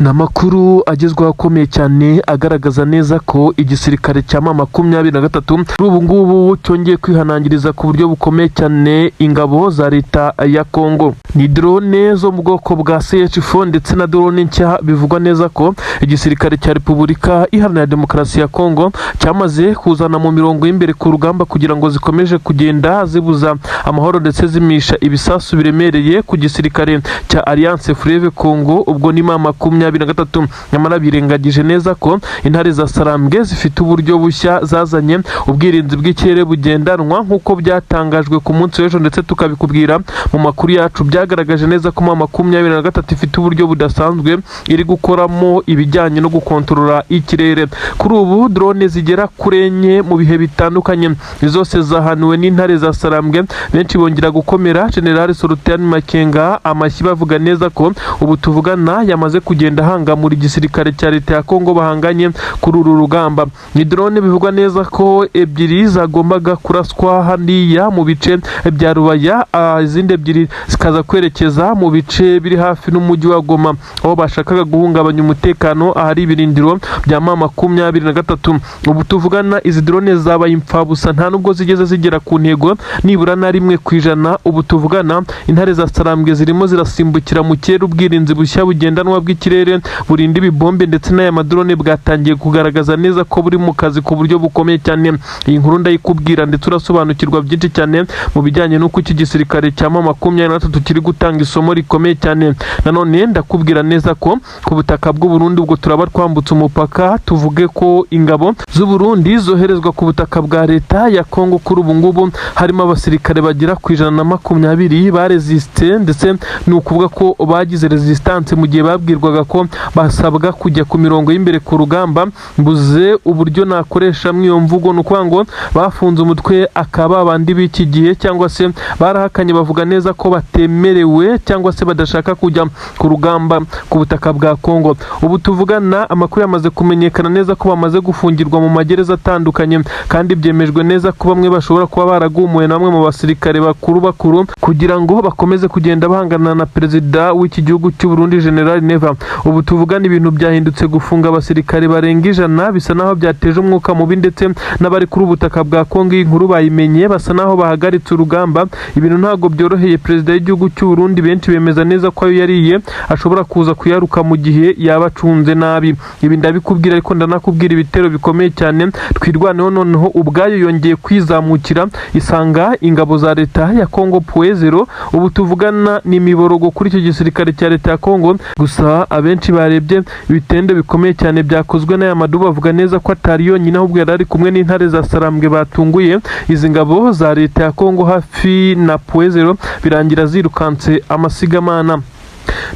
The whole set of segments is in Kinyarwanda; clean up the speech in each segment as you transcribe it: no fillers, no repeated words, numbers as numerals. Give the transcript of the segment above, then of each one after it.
Namakuru agezweho akomeye cyane agaragaza neza ko igisirikare cya M23 kuri ubu ngubu cyongeye kwihanangiriza ku buryo bukomeye cyane ingabo za leta ya Kongo. Ni drone zo mu bwoko bwa CH4 ndetse na drone nshya bivugwa neza ko igisirikare cya Repubulika Iharanira Demokarasi ya Kongo cyamaze kuzana mu mirongo y'imbere ku rugamba kugira ngo zikomeje kugenda zibuza amahoro ndetse zimisha ibisasu biremereye ku gisirikare cya Alliance Fleuve Congo. Ubwo ni M23 nyamara birengagije neza ko intare za Sarambwe zifite uburyo bushya zazanye ubwirinzi bw'ikirere bugendanwa nk'uko byatangajwe ku munsi w'ejo, ndetse tukabikubwira mu makuru yacu. Byagaragaje neza ko M23 ifite uburyo budasanzwe iri gukoramo ibijyanye no gukontorora ikirere. Kuri ubu drone zigera kuri enye mu bihe bitandukanye zose zahanuwe n'intare za Sarambwe. Benshi bongera gukomera General Sultan Makenga amashyi bavuga neza ko ubu tuvugana yamaze kugenda hanga muri gisirikare cya leta ya Kongo bahanganye kuri uru rugamba. Ni drone bivugwa neza ko ebyiri zagombaga kuraswa haniya mu bice bya Rubaya, izindi ebyiri zikaza kwerekeza mu bice biri hafi n'umujyi wa Goma aho bashakaga guhungabanya umutekano ahari ibirindiro bya M23. Ubu tuvugana izi drone zabaye impfabusa, nta nubwo zigeze zigera ku ntego nibura na 1%. Ubu tuvugana intare za Sarambwe zirimo zirasimbukira mu kirere. Ubwirinzi bushya bugendanwa bw'ikirere burinda ibibombe ndetse n'aya madrone bwatangiye kugaragaza neza ko buri mu kazi ku buryo bukomeye cyane. Iyi nkuru ndayikubwira ndetse urasobanukirwa byinshi cyane mu bijyanye n'uko iki gisirikare cya M23 kiri gutanga isomo rikomeye cyane. Nanone ndakubwira neza ko ku butaka bw'u Burundi ubwo turaba twambutse umupaka, tuvuge ko ingabo z'u Burundi zoherezwa ku butaka bwa leta ya Kongo. Kuri ubu ngubu harimo abasirikare bagera ku 120 baresiste, ndetse ni ukuvuga ko bagize resistance mu gihe babwirwaga ko basabwa kujya ku mirongo y'imbere ku rugamba. Mbuze uburyo nakoresha mwiyo mvugo, nuko ngo bafunze umutwe akaba abandi b'iki gihe, cyangwa se barahakanye bavuga neza ko batemerewe cyangwa se badashaka kujya ku rugamba ku butaka bwa Kongo. Ubu tuvugana amakuru yamaze kumenyekana neza ko bamaze gufungirwa mu magereza atandukanye, kandi byemejwe neza ko bamwe bashobora kuba baragumuwe na bamwe mu basirikare bakuru kugira ngo bakomeze kugenda bahangana na perezida w'iki gihugu cy'u Burundi General Neva. Ubu tuvugana ibintu byahindutse, gufunga abasirikare barenga 100 bisa naho byateje umwuka mubi, ndetse n'abari kuri ubutaka bwa Kongo inkuru bayimenye basa naho bahagaritse urugamba. Ibintu ntago byoroheye perezida w'igihugu cy'u Burundi. Benshi bemeza neza ko yariye ashobora kuza kuyaruka mu gihe yabacunze nabi. Ibi ndabikubwira, ariko ndanakubwira ibitero bikomeye cyane twirwaneho noneho ubwayo yongeye kwizamukira isanga ingabo za leta ya Kongo Puezero. Ubu tuvugana ni imiborogo kuri icyo gisirikare cya leta ya Kongo. Gusa abenshi barebye ibitendo bikomeye cyane byakozwe n'aya maduba bavuga neza ko atari yonyine, ahubwo yari ari kumwe n'intare za Sarambwe batunguye izi ngabo za leta ya Kongo hafi na Puezero, birangira zirukanse amasigamana.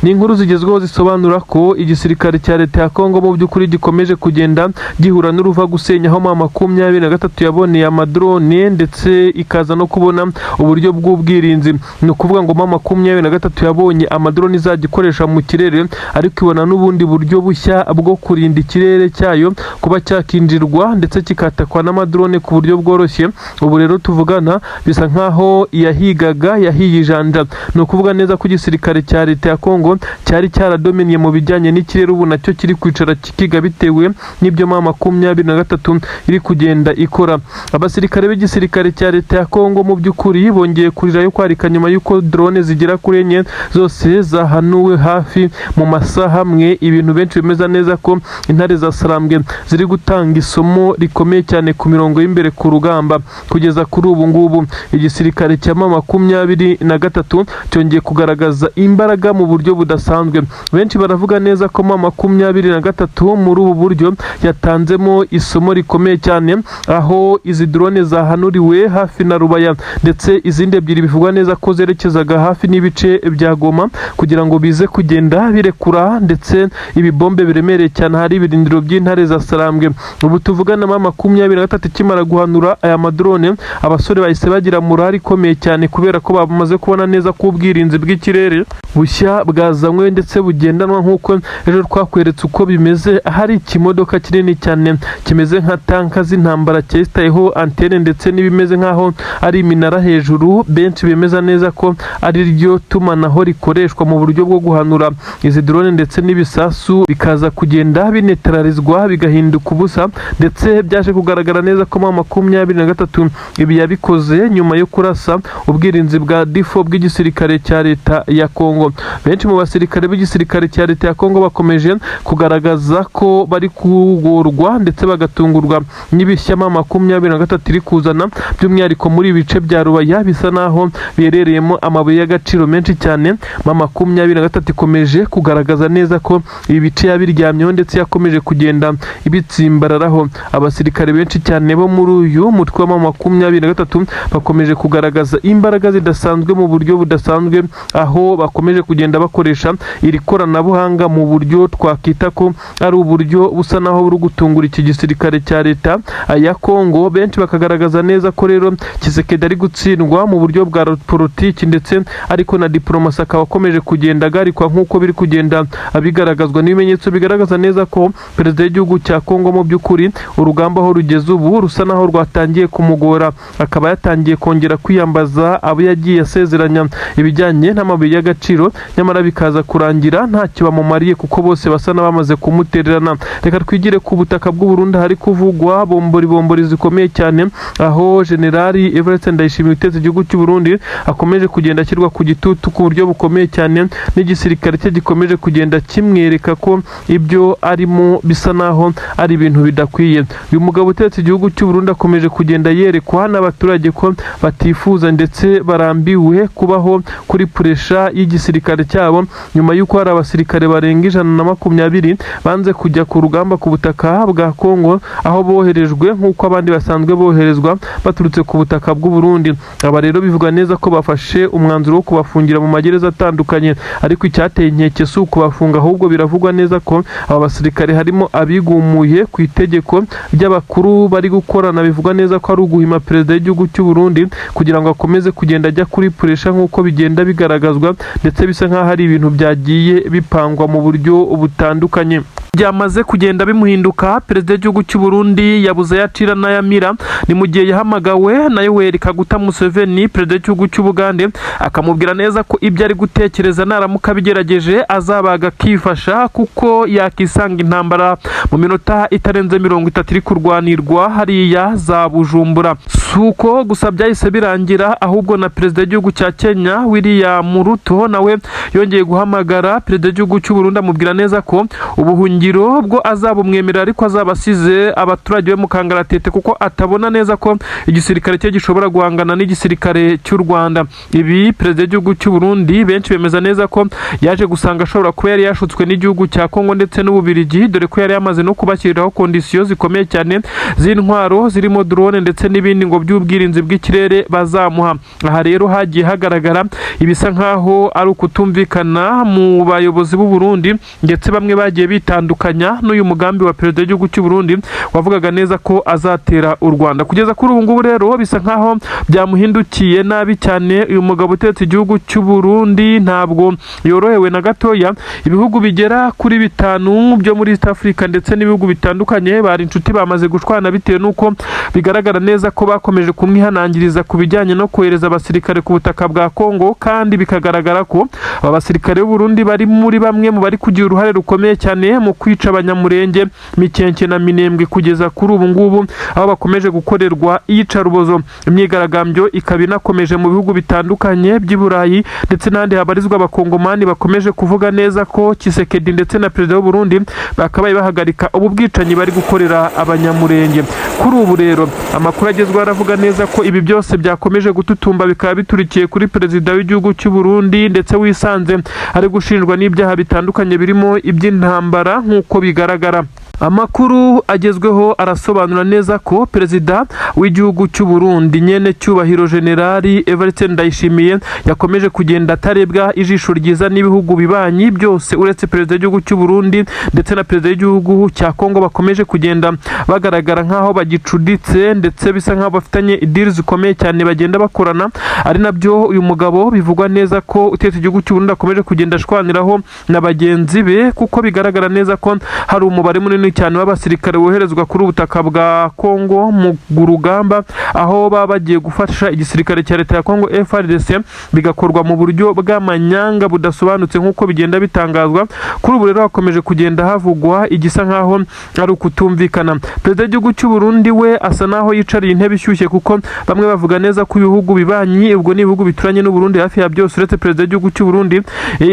Ni inkuru zigezweho zisobanura ko igisirikare cya leta ya Kongo mu by'ukuri gikomeje kugenda gihura n'uruva gusenya, aho M23 yaboneye amadrone ndetse ikaza no kubona uburyo bw'ubwirinzi. Ni ukuvuga ngo M23 yabonye amadrone izagikoresha mu kirere, ariko ibona n'ubundi buryo bushya bwo kurinda ikirere cyayo kuba cyakinjirwa ndetse kikatakwa n'amadrone ku buryo bworoshye. Ubu rero tuvugana bisa nkaho yahiye ijanja. Ni ukuvuga neza ko igisirikare cya leta ya Kongo cyari cyaradominiye mu bijyanye n'ikirere, ubu nacyo kiri kwicara kikiga bitewe n'ibyo M23 iri kugenda ikora. Abasirikare b'igisirikare cya leta ya Kongo mu by'ukuri bongeye kurira yo kwarika nyuma y'uko drone zigera kuri enye zose zahanuwe hafi mu masaha amwe. Ibintu benshi bemeza neza ko intare za Sarambwe ziri gutanga isomo rikomeye cyane ku mirongo y'imbere ku rugamba. Kugeza kuri ubu ngubu igisirikare cya M23 cyongeye kugaragaza imbaraga mu buryo budasanzwe. Benshi baravuga neza ko M23 muri ubu buryo yatanzemo isomo rikomeye cyane, aho izi drone zahanuriwe hafi na Rubaya, ndetse izindi ebyiri bivugwa neza ko zerekezaga hafi n'ibice bya Goma kugira ngo bize kugenda birekura ndetse ibibombe biremereye cyane hari ibirindiro by'intare za Sarambwe. Ubu tuvugana M23 kimara guhanura aya madrone, abasore bahise bagira morali ikomeye cyane kubera ko bamaze kubona neza ko ubwirinzi bw'ikirere bushya bwazanywe ndetse bugendanwa nk'uko ejo twakweretse uko bimeze. Hari ikimodoka kinini cyane kimeze nka tanka z'intambara cyesitayeho antene ndetse n'ibimeze nk'aho ari iminara hejuru. Benshi bemeza neza ko ari ryo tumanaho rikoreshwa mu buryo bwo guhanura izi drone ndetse n'ibisasu bikaza kugenda binetralizwa bigahinduka ubusa, ndetse byaje kugaragara neza ko mu 23 ibi yabikoze nyuma yo kurasa ubwirinzi bwa difo bw'igisirikare cya leta ya Kongo. Benshi mu basirikare b'igisirikare cya leta ya Kongo bakomeje kugaragaza ko bari kugorwa ndetse bagatungurwa n'ibishya 23 iri kuzana, by'umwihariko muri ibice bya Rubaya bisa naho biherereyemo amabuye y'agaciro menshi cyane. 23 ikomeje kugaragaza neza ko ibi bice yabiryamyeho ndetse yakomeje kugenda ibitsimbararaho. Abasirikare benshi cyane bo muri uyu mutwe wa 23 bakomeje kugaragaza imbaraga zidasanzwe mu buryo budasanzwe, aho bakomeje kugenda bakoresha iri koranabuhanga mu buryo twakita ko ari uburyo busa naho buri gutungura iki gisirikare cya leta ya Kongo. Benshi bakagaragaza neza ko rero Tshisekedi ari gutsindwa mu buryo bwa politiki ndetse ariko na diplomasi akaba akomeje kugenda agarikwa nk'uko biri kugenda bigaragazwa n'ibimenyetso bigaragaza neza ko perezida w'igihugu cya Kongo mu by'ukuri urugamba aho rugeze ubu rusa naho rwatangiye kumugora, akaba yatangiye kongera kwiyambaza abo yagiye asezeranya ibijyanye n'amabuye y'agaciro, nyamara bikaza kurangira ntacyo bamumariye kuko bose basa n'abamaze kumutererana. Reka twigire ku butaka bw'u Burundi hari kuvugwa bombori zikomeye cyane, aho Generali Evariste Ndayishimiye uteze igihugu cy'u Burundi akomeje kugenda ashyirwa ku gitutu ku buryo bukomeye cyane, n'igisirikare cye gikomeje kugenda kimwereka ko ibyo arimo bisa naho ari ibintu bidakwiye. Uyu mugabo utetse igihugu cy'u Burundi akomeje kugenda yerekwa n'abaturage ko batifuza ndetse barambiwe kubaho kuri puresha y'igisirikare cyabo, nyuma y'uko hari abasirikare barenga 120 banze kujya ku rugamba ku butaka bwa Kongo, aho boherejwe nk'uko abandi basanzwe boherezwa baturutse ku butaka bw'u Burundi. Aba rero bivuga neza ko bafashe umwanzuro wo kubafungira mu magereza atandukanye, ariko icyateye inkeke si ukubafunga, ahubwo biravugwa neza ko aba basirikare harimo abigumuye ku itegeko ry'abakuru bari gukorana. Bivugwa neza ko ari uguhima perezida w'igihugu cy'u Burundi kugira ngo akomeze kugenda ajya kuri puresha nk'uko bigenda bigaragazwa, ndetse bisa nk'aho ari ibintu byagiye bipangwa mu buryo butandukanye. Byamaze kugenda bimuhinduka. Perezida w'igihugu cy'u Burundi yabuze yacira n'ayamira, ni mu gihe yahamagawe na Yoweri Kaguta Museveni, perezida w'igihugu cy'u Bugande, akamubwira neza ko ibyo ari gutekereza naramuka bigerageje azabaga akifasha kuko yakisanga intambara mu minota itarenze 30 iri kurwanirwa hariya za Bujumbura. Suko gusa byahise birangira, ahubwo na perezida w'igihugu cya Kenya William Ruto nawe yongeye guhamagara perezida w'igihugu cy'u Burundi amubwira neza ko ubuhungiro bwo azabumwemerera, ariko azabasize abaturage be mu kangaratete kuko atabona neza ko igisirikare cye gishobora guhangana n'igisirikare cy'u Rwanda. Ibi perezida w'igihugu cy'u Burundi benshi bemeza neza ko yaje gusanga ashobora kuba yari yashutswe n'igihugu cya Kongo ndetse n'Ububirigi, dore ko yari yamaze no kubashyiriraho kondisiyo zikomeye cyane z'intwaro zirimo drone ndetse n'ibindi ngo by'ubwirinzi bw'ikirere bazamuha. Aha rero hagiye hagaragara ibisa nkaho ari ukutumvikana mu bayobozi b'u Burundi, ndetse bamwe bagiye bitandukanya n'uyu mugambi wa perezida w'igihugu cy'u Burundi wavugaga neza ko azatera u Rwanda. Kugeza kuri ubu ngubu rero bisa nkaho byamuhindukiye nabi cyane. Uyu mugabo utetse igihugu cy'u Burundi ntabwo yorohewe na gatoya. Ibihugu bigera kuri 5 byo muri East Africa ndetse n'ibihugu bitandukanye bari inshuti bamaze gushwana bitewe nuko bigaragara neza ko bakomeje kumwihanangiriza ku bijyanye no kohereza abasirikare ku butaka bwa Kongo, kandi bikagaragara ko aba basirikare b'u Burundi bari muri bamwe mu bari kugira uruhare rukomeye cyane mu kwica abanyamurenge, Mikenke na Minembwe kugeza kuri ubu ngubu, aho bakomeje gukorerwa iyicarubozo. Imyigaragambyo ikaba inakomeje mu bihugu bitandukanye by'i Burayi ndetse n'ahandi habarizwa abakongomani bakomeje kuvuga neza ko Tshisekedi ndetse na perezida w'u Burundi bakabaye bahagarika ubu bwicanyi bari gukorera abanyamurenge. Kuri ubu rero amakuru agezweho aravuga neza ko ibi byose byakomeje gututumba, bikaba biturikiye kuri perezida w'igihugu cy'u Burundi ndetse wisanze ari gushinjwa n'ibyaha bitandukanye birimo iby'intambara nk'uko bigaragara. Amakuru agezweho arasobanura neza ko perezida w'igihugu cy'u Burundi nyene cyubahiro Generali Evariste Ndayishimiye yakomeje kugenda atarebwa ijisho ryiza n'ibihugu bibanyi byose uretse perezida w'igihugu cy'u Burundi ndetse na perezida w'igihugu cya Kongo bakomeje kugenda bagaragara nkaho bagicuditse ndetse bisa nkaho bafitanye deals zikomeye cyane bagenda bakorana, ari nabyo uyu mugabo bivugwa neza ko utetse igihugu cy'u Burundi akomeje kugenda ashwaniraho na bagenzi be, kuko bigaragara neza ko hari umubare munini cyane w'abasirikare woherezwa kuri ubutaka bwa Kongo mu rugamba, aho baba bagiye gufasha igisirikare cya leta ya Kongo FARDC, bigakorwa mu buryo bw'amanyanga budasobanutse nk'uko bigenda bitangazwa. Kuri ubu rero hakomeje kugenda havugwa igisa nkaho ari ukutumvikana. Perezida w'igihugu cy'u Burundi we asa naho yicariye intebe ishyushye, kuko bamwe bavuga neza ko ibihugu bibanyi, ubwo ni ibihugu bituranye n'u Burundi hafi ya byose uretse perezida w'igihugu cy'u Burundi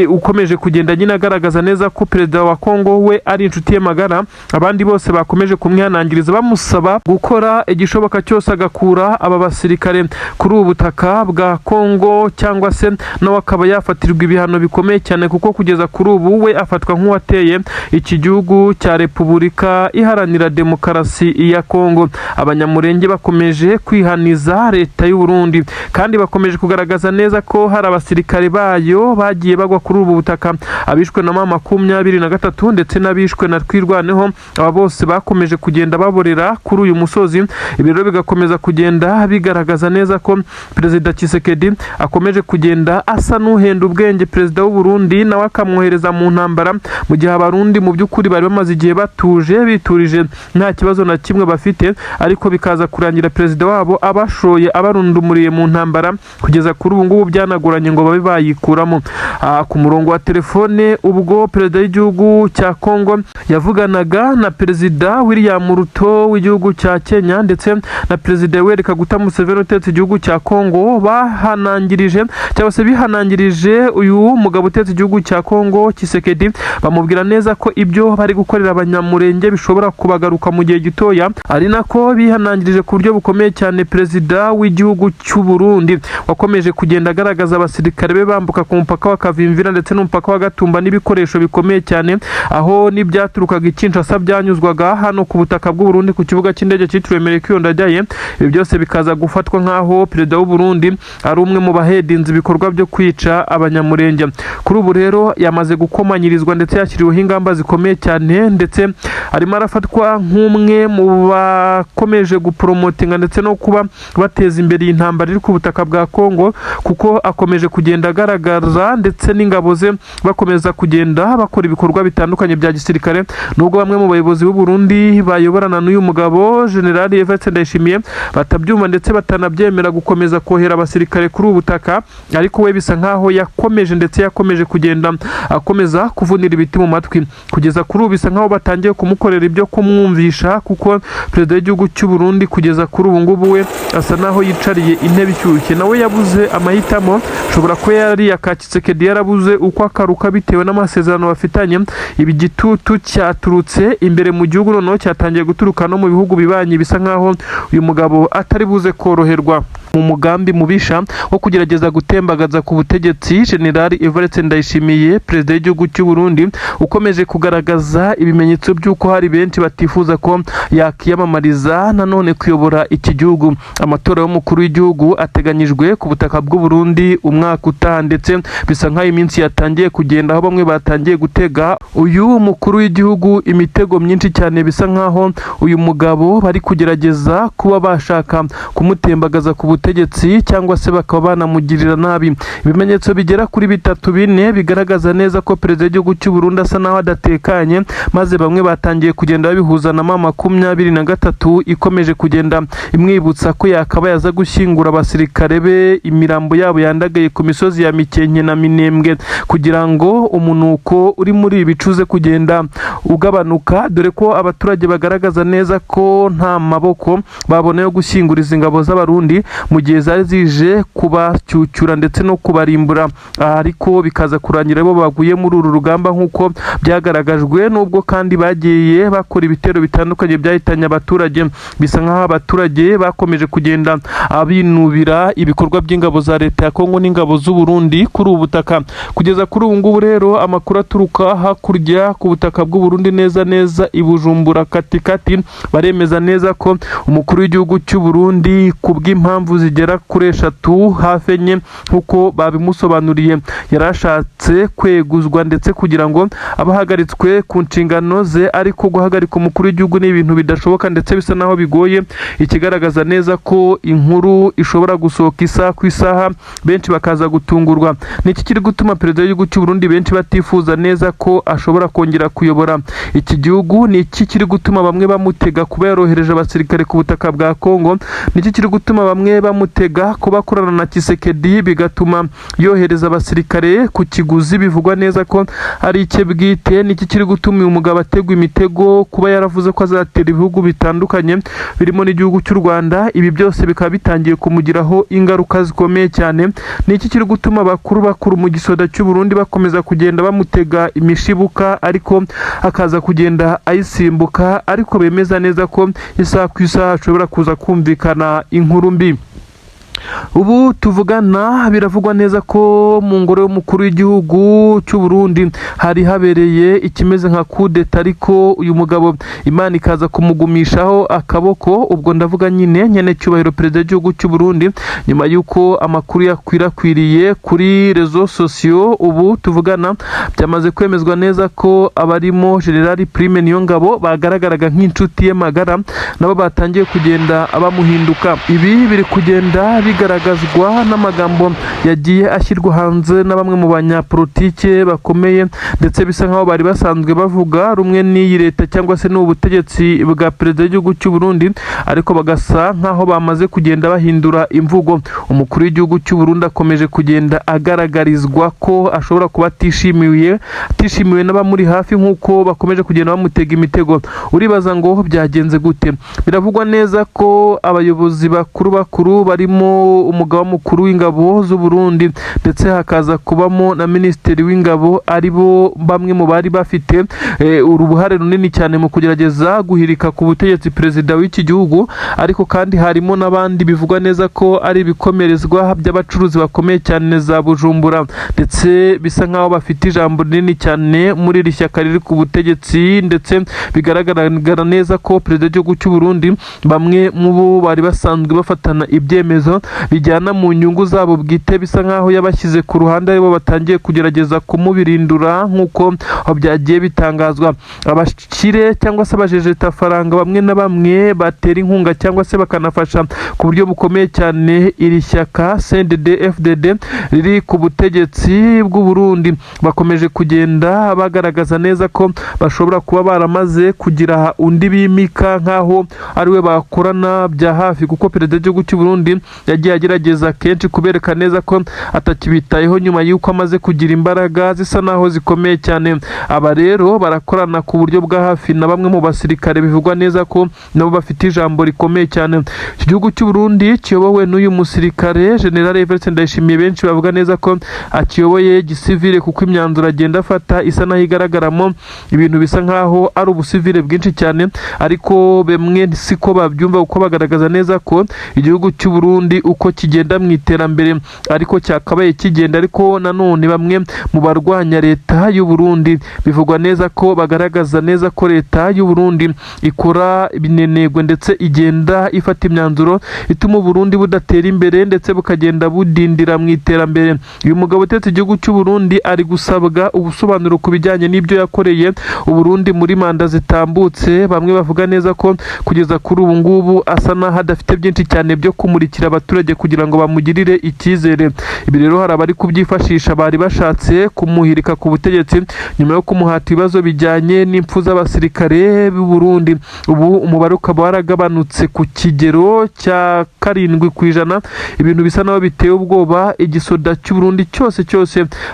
ukomeje kugenda nyine agaragaza neza ko perezida wa Kongo we ari inshuti ye magara. Abandi bose bakomeje kumwihanangiriza bamusaba gukora igishoboka cyose agakura aba basirikare kuri ubu butaka bwa Kongo, cyangwa se nawe akaba yafatirwa ibihano bikomeye cyane, kuko kugeza kuri ubu we afatwa nk'uwateye iki gihugu cya Repubulika Iharanira Demokarasi ya Kongo. Abanyamurenge bakomeje kwihaniza leta y'u Burundi kandi bakomeje kugaragaza neza ko hari abasirikare bayo bagiye bagwa kuri ubu butaka, abishwe na M23 ndetse n'abishwe na Twirwaneho. Aba bose bakomeje kugenda baborera kuri uyu musozi. Ibi rero bigakomeza kugenda bigaragaza neza ko perezida Tshisekedi akomeje kugenda asa n'uhenda ubwenge perezida w'u Burundi, nawe akamwohereza mu ntambara, mu gihe abarundi mu by'ukuri bari bamaze igihe batuje biturije nta kibazo na kimwe bafite, ariko bikaza kurangira perezida wabo abashoye abarundumuriye mu ntambara, kugeza kuri ubu ngubu byanagoranye ngo babe bayikuramo. Ku murongo wa telefone ubwo perezida w'igihugu cya Kongo yavuganaga na perezida William Ruto w'igihugu cya Kenya ndetse na perezida Yoweri Kaguta Museveni utetse igihugu cya Kongo, bahanangirije cyangwa se bihanangirije uyu mugabo utetse igihugu cya Kongo Tshisekedi, bamubwira neza ko ibyo bari gukorera abanyamurenge bishobora kubagaruka mu gihe gitoya, ari nako bihanangirije ku buryo bukomeye cyane perezida w'igihugu cy'u Burundi wakomeje kugenda agaragaza abasirikare be bambuka ku mupaka wa Kavimvira ndetse n'umupaka wa Gatumba n'ibikoresho bikomeye cyane, aho n'ibyaturukaga i Kinshasa byanyuzwaga hano ku butaka bw'u Burundi ku kibuga cy'indege cyitiriwe Melchior Ndadaye. Ibi byose bikaza gufatwa nkaho perezida w'u Burundi ari umwe mu bahedinze ibikorwa byo kwica abanyamurenge. Kuri ubu rero yamaze gukomanyirizwa ndetse yashyiriweho ingamba zikomeye cyane, ndetse arimo arafatwa nk'umwe mu bakomeje gupromotinga ndetse no kuba bateza imbere iyi ntambara iri ku butaka bwa Kongo, kuko akomeje kugenda agaragaza ndetse n'ingabo ze bakomeza kugenda bakora ibikorwa bitandukanye bya gisirikare. Nubwo bamwe mu bayobozi b'u Burundi bayoborana n'uyu mugabo Generali Evariste Ndayishimiye batabyumva ndetse batanabyemera gukomeza kohera abasirikare kuri ubu butaka, ariko we bisa nkaho yakomeje ndetse yakomeje kugenda akomeza kuvunira ibiti mu matwi. Kugeza kuri ubu bisa nkaho batangiye kumukorera ibyo kumwumvisha, kuko perezida w'igihugu cy'u Burundi kugeza kuri ubu ngubu we asa naho yicariye intebe ishyushye. Nawe yabuze amahitamo, ashobora kuba yari Tshisekedi yarabuze uko akaruka bitewe n'amasezerano bafitanye. Ibi gitutu cyaturutse imbere mu gihugu noneho cyatangiye guturuka no mu bihugu bibanyi, bisa nkaho uyu mugabo atari buze koroherwa mu mugambi mubisha wo kugerageza gutembagaza ku butegetsi Generali Evariste Ndayishimiye, perezida w'igihugu cy'u Burundi ukomeje kugaragaza ibimenyetso by'uko hari benshi batifuza ko yakiyamamariza nanone kuyobora iki gihugu. Amatora y'umukuru w'igihugu ateganyijwe ku butaka bw'u Burundi umwaka utaha, ndetse bisa nkaho iminsi yatangiye kugenda, aho bamwe batangiye gutega uyu mukuru w'igihugu imitego myinshi cyane, bisa nkaho uyu mugabo bari kugerageza kuba bashaka kumutembagaza ku butegetsi cyangwa se bakaba banamugirira nabi. Ibimenyetso bigera kuri 3-4 bigaragaza neza ko perezida w'igihugu cy'u Burundi asa naho adatekanye, maze bamwe batangiye kugenda babihuza na M23 ikomeje kugenda imwibutsa ko yakaba yaza gushyingura abasirikare be imirambo yabo yandagaye ku misozi ya Mikenke na Minembwe, kugira ngo umunuko uri muri ibicuze kugenda ugabanuka, dore ko abaturage bagaragaza neza ko nta maboko babona yo gushyinguriza ingabo z'abarundi mu gihe zari zije kubacyucyura ndetse no kubarimbura, ariko bikaza kurangira bo baguye muri uru rugamba nk'uko byagaragajwe, nubwo kandi bagiye bakora ibitero bitandukanye byahitanye abaturage. Bisa nk'aho abaturage bakomeje kugenda binubira ibikorwa by'ingabo za leta ya Kongo n'ingabo z'u Burundi kuri ubu butaka. Kugeza kuri ubu ngubu rero amakuru aturuka hakurya ku butaka bw'u Burundi neza i Bujumbura katikati baremeza neza ko umukuru w'igihugu cy'u Burundi kubw'impamvu zigera kuri 3 hafi enye nk'uko babimusobanuriye yarashatse kweguzwa ndetse kugira ngo abahagaritswe ku nshingano ze, ariko guhagarika umukuru w'igihugu ni ibintu bidashoboka ndetse bisa naho bigoye. Ikigaragaza neza ko inkuru ishobora gusohoka isaha ku isaha, benshi bakaza gutungurwa. Niki kiri gutuma perezida w'igihugu cy'u Burundi benshi batifuza neza ko ashobora kongera kuyobora iki gihugu? Ni iki kiri gutuma bamwe bamutega kuba yarohereje abasirikare ku butaka bwa Kongo? Niki kiri gutuma bamwe bamutega kuba akorana na Tshisekedi bigatuma yohereza abasirikare ku kiguzi bivugwa neza ko ari icye bwite? Niki kiri gutuma uyu mugabo ategwa imitego kuba yaravuze ko azatera ibihugu bitandukanye birimo n'igihugu cy'u Rwanda? Ibi byose bikaba bitangiye kumugiraho ingaruka zikomeye cyane. Niki kiri gutuma bakuru mu gisoda cy'u Burundi bakomeza kugenda bamutega imishibuka, ariko akaza kugenda ayisimbuka, ariko bemeza neza ko isaha ku isaha ashobora kuza kumvikana inkuru mbi? Ubu tuvugana biravugwa neza ko mu ngoro y'umukuru w'igihugu cy'u Burundi hari habereye ikimeze nka kudeta, ariko uyu mugabo Imana ikaza kumugumishaho akaboko. Ubwo ndavuga nyene cyubahiro perezida w'igihugu cy'u Burundi, nyuma y'uko amakuru yakwirakwiriye kuri rezo sosiyo. Ubu tuvugana byamaze kwemezwa neza ko abarimo General Prime Niyongabo bagaragaraga nk'inshuti ye magara nabo batangiye kugenda abamuhinduka. Ibi biri kugenda bigaragazwa n'amagambo yagiye ashyirwa hanze na bamwe mu banyapolitike bakomeye, ndetse bisa nkaho bari basanzwe bavuga rumwe n'iyi leta cyangwa se n'ubutegetsi bwa perezida w'igihugu cy'u Burundi, ariko bagasa nkaho bamaze kugenda bahindura imvugo. Umukuru w'igihugu cy'u Burundi akomeje kugenda agaragarizwa ko ashobora kuba atishimiwe n'abamuri hafi nk'uko bakomeje kugenda bamutega imitego. Uribaza ngo byagenze gute? Biravugwa neza ko abayobozi bakuru barimo umugaba mukuru w'ingabo z'u Burundi ndetse hakaza kubamo na minisitiri w'ingabo, aribo bamwe mu bari bafite urubuhare runini cyane mu kugerageza guhirika ku butegetsi perezida w'iki gihugu, ariko kandi harimo n'abandi bivugwa neza ko ari ibikomerezwa by'abacuruzi bakomeye cyane za Bujumbura, ndetse bisa nkaho bafite ijambo rinini cyane muri iri shyaka riri ku butegetsi, ndetse bigaragara neza ko perezida w'igihugu cy'u Burundi bamwe mu bo bari basanzwe bafatana ibyemezo bijyana mu nyungu zabo bwite, bisa nkaho yabashyize ku ruhande aribo batangiye kugerageza kumubirindura nk'uko byagiye bitangazwa. Abakire cyangwa se abajejetafaranga bamwe na bamwe batera inkunga cyangwa se bakanafasha ku buryo bukomeye cyane iri shyaka CNDD-FDD riri ku butegetsi bw'u Burundi, bakomeje kugenda bagaragaza neza ko bashobora kuba baramaze kugira undi bimika nkaho ariwe bakorana bya hafi, kuko perezida w'igihugu cy'u Burundi yagiye agerageza kenshi kubereka neza ko atakibitayeho nyuma y'uko amaze kugira imbaraga zisa naho zikomeye cyane. Aba rero barakorana ku buryo bwa hafi na bamwe mu basirikare bivugwa neza ko nabo bafite ijambo rikomeye cyane. Iki gihugu cy'u Burundi kiyobowe n'uyu musirikare General Evariste Ndayishimiye, benshi bavuga neza ko akiyoboye gisivile, kuko imyanzuro agenda afata isa naho igaragaramo ibintu bisa nkaho ari ubusivile bwinshi cyane, ariko bemwe siko babyumva kuko bagaragaza neza ko igihugu cy'u Burundi uko kigenda mu iterambere ariko cyakabaye kigenda, ariko nanone bamwe mu barwanya leta y'u Burundi bivugwa neza ko bagaragaza neza ko leta y'u Burundi ikora ibinenegwe ndetse igenda ifata imyanzuro ituma u Burundi budatera imbere ndetse bukagenda budindira mu iterambere. Uyu mugabo utetse igihugu cy'u Burundi ari gusabwa ubusobanuro ku bijyanye n'ibyo yakoreye u Burundi muri manda zitambutse. Bamwe bavuga neza ko kugeza kuri ubu ngubu asa naho adafite byinshi cyane byo kumurikira abaturage kugira ngo bamugirire icyizere. Ibi rero hari abari kubyifashisha, bari bashatse kumuhirika ku butegetsi nyuma yo kumuhata ibibazo bijyanye n'impfu z'abasirikare b'u Burundi. Ubu umubare ukaba waragabanutse ku kigero cya 7%, ibintu bisa naho biteye ubwoba. Igisoda cy'u Burundi cyose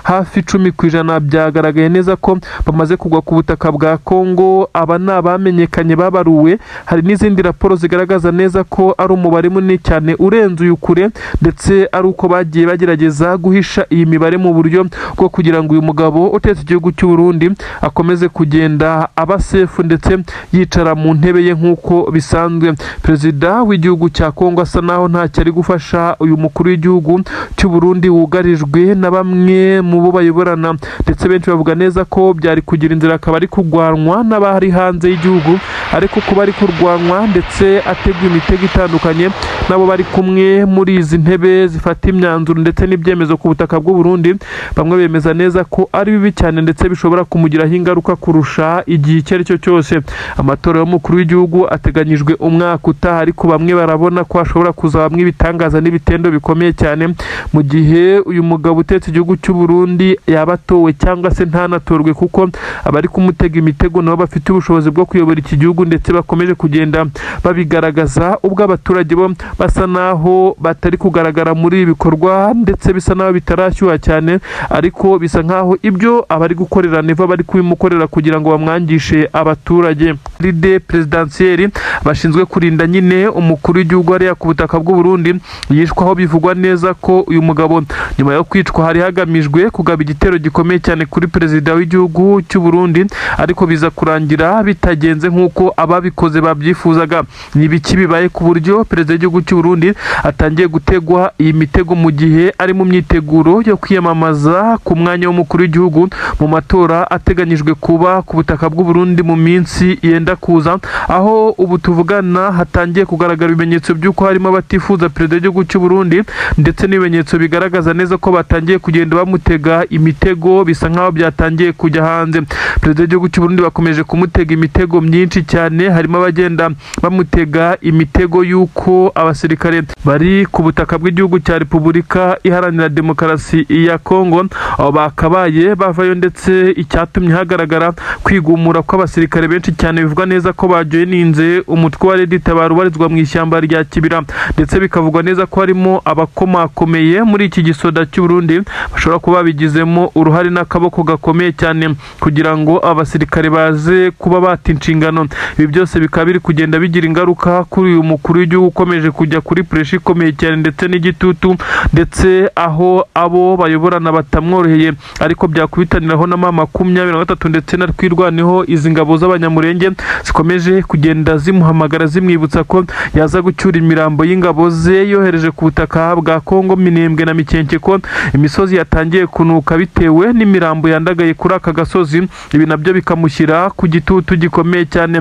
hafi 10% byagaragaye neza ko bamaze kugwa ku butaka bwa Kongo. Aba ni abamenyekanye babaruwe. Hari n'izindi raporo zigaragaza neza ko ari umubare munini cyane urenze uyu kure ndetse ari uko bagiye bagerageza guhisha iyi mibare mu buryo bwo kugira ngo uyu mugabo utetse igihugu cy'u Burundi akomeze kugenda aba safe ndetse yicara mu ntebe ye nk'uko bisanzwe. Perezida w'igihugu cya Kongo asa naho ntacyo ari gufasha uyu mukuru w'igihugu cy'u Burundi wugarijwe na bamwe mu bo bayoborana ndetse benshi bavuga neza ko byari kugira inzira akaba ari kurwanwa n'abari hanze y'igihugu, ariko kuba ari kurwanwa ndetse ategwa imitego itandukanye nabo bari kumwe muri izi ntebe zifata imyanzuro ndetse n'ibyemezo ku butaka bw'u Burundi, bamwe bemeza neza ko ari bibi cyane ndetse bishobora kumugiraho ingaruka kurusha igihe icyo ari cyo cyose. Amatora y'umukuru w'igihugu ateganyijwe umwaka utaha, ariko bamwe barabona ko hashobora kuzabamwo ibitangaza n'ibitendo bikomeye cyane mu gihe uyu mugabo utetse igihugu cy'u Burundi yaba atowe cyangwa se ntanatorwe, kuko abari kumutega imitego nabo bafite ubushobozi bwo kuyobora iki gihugu ndetse bakomeje kugenda babigaragaza, ubwo abaturage bo basa naho batari kugaragara muri ibi bikorwa ndetse bisa naho bitarashyuha cyane, ariko bisa nkaho ibyo abari gukorera Neva bari kubimukorera kugira ngo bamwangishe abaturage. Lide presidentielle bashinzwe kurinda nyine umukuru w'igihugu hariya ku butaka bw'u Burundi yishwaho, bivugwa neza ko uyu mugabo nyuma yo kwicwa hari hagamijwe kugaba igitero gikomeye cyane kuri perezida w'igihugu cy'u Burundi, ariko biza kurangira bitagenze nk'uko ababikoze babyifuzaga. Ni biki bibaye ku buryo perezida w'igihugu cy'u Burundi atangiye gutegwa iyi mitego mu gihe ari mu myiteguro yo kwiyamamaza ku mwanya w'umukuru w'igihugu mu matora ateganyijwe kuba ku butaka bw'u Burundi mu minsi yenda kuza, aho ubu tuvugana hatangiye kugaragara ibimenyetso by'uko harimo abatifuza perezida w'igihugu cy'u Burundi ndetse n'ibimenyetso bigaragaza neza ko batangiye kugenda bamutega imitego, bisa nkaho byatangiye kujya hanze. Perezida w'igihugu cy'u Burundi bakomeje kumutega imitego myinshi cyane, harimo abagenda bamutega imitego y'uko abasirikare bari ku butaka bw'igihugu cya Repubulika Iharanira Demokarasi ya Kongo abo bakabaye bavayo, ndetse icyatumye hagaragara kwigumura kw'abasirikare benshi cyane bivugwa neza ko bajoyininze umutwe wa Red Tabara ubarizwa mu ishyamba rya Kibira, ndetse bikavugwa neza ko harimo abakomakomeye muri iki gisoda cy'u Burundi bashobora kuba babigizemo uruhare n'akaboko gakomeye cyane kugira ngo abasirikare baze kuba bata inshingano. Ibi byose bikaba biri kugenda bigira ingaruka kuri uyu mukuru w'igihugu ukomeje kujya kuri pressure ikomeye cyane ndetse n'igitutu, ndetse aho abo bayoborana batamworoheye, ariko byakubitaniraho na mama 23 ndetse na twirwaneho izi ngabo z'abanyamurenge zikomeje kugenda zimuhamagara zimwibutsa ko yaza gucyura imirambo y'ingabo ze yohereje ku butaka bwa Kongo Minembwe na Mikenke, ko imisozi yatangiye kunuka bitewe n'imirambo yandagaye kuri aka gasozi. Ibi nabyo bikamushyira ku gitutu gikomeye cyane.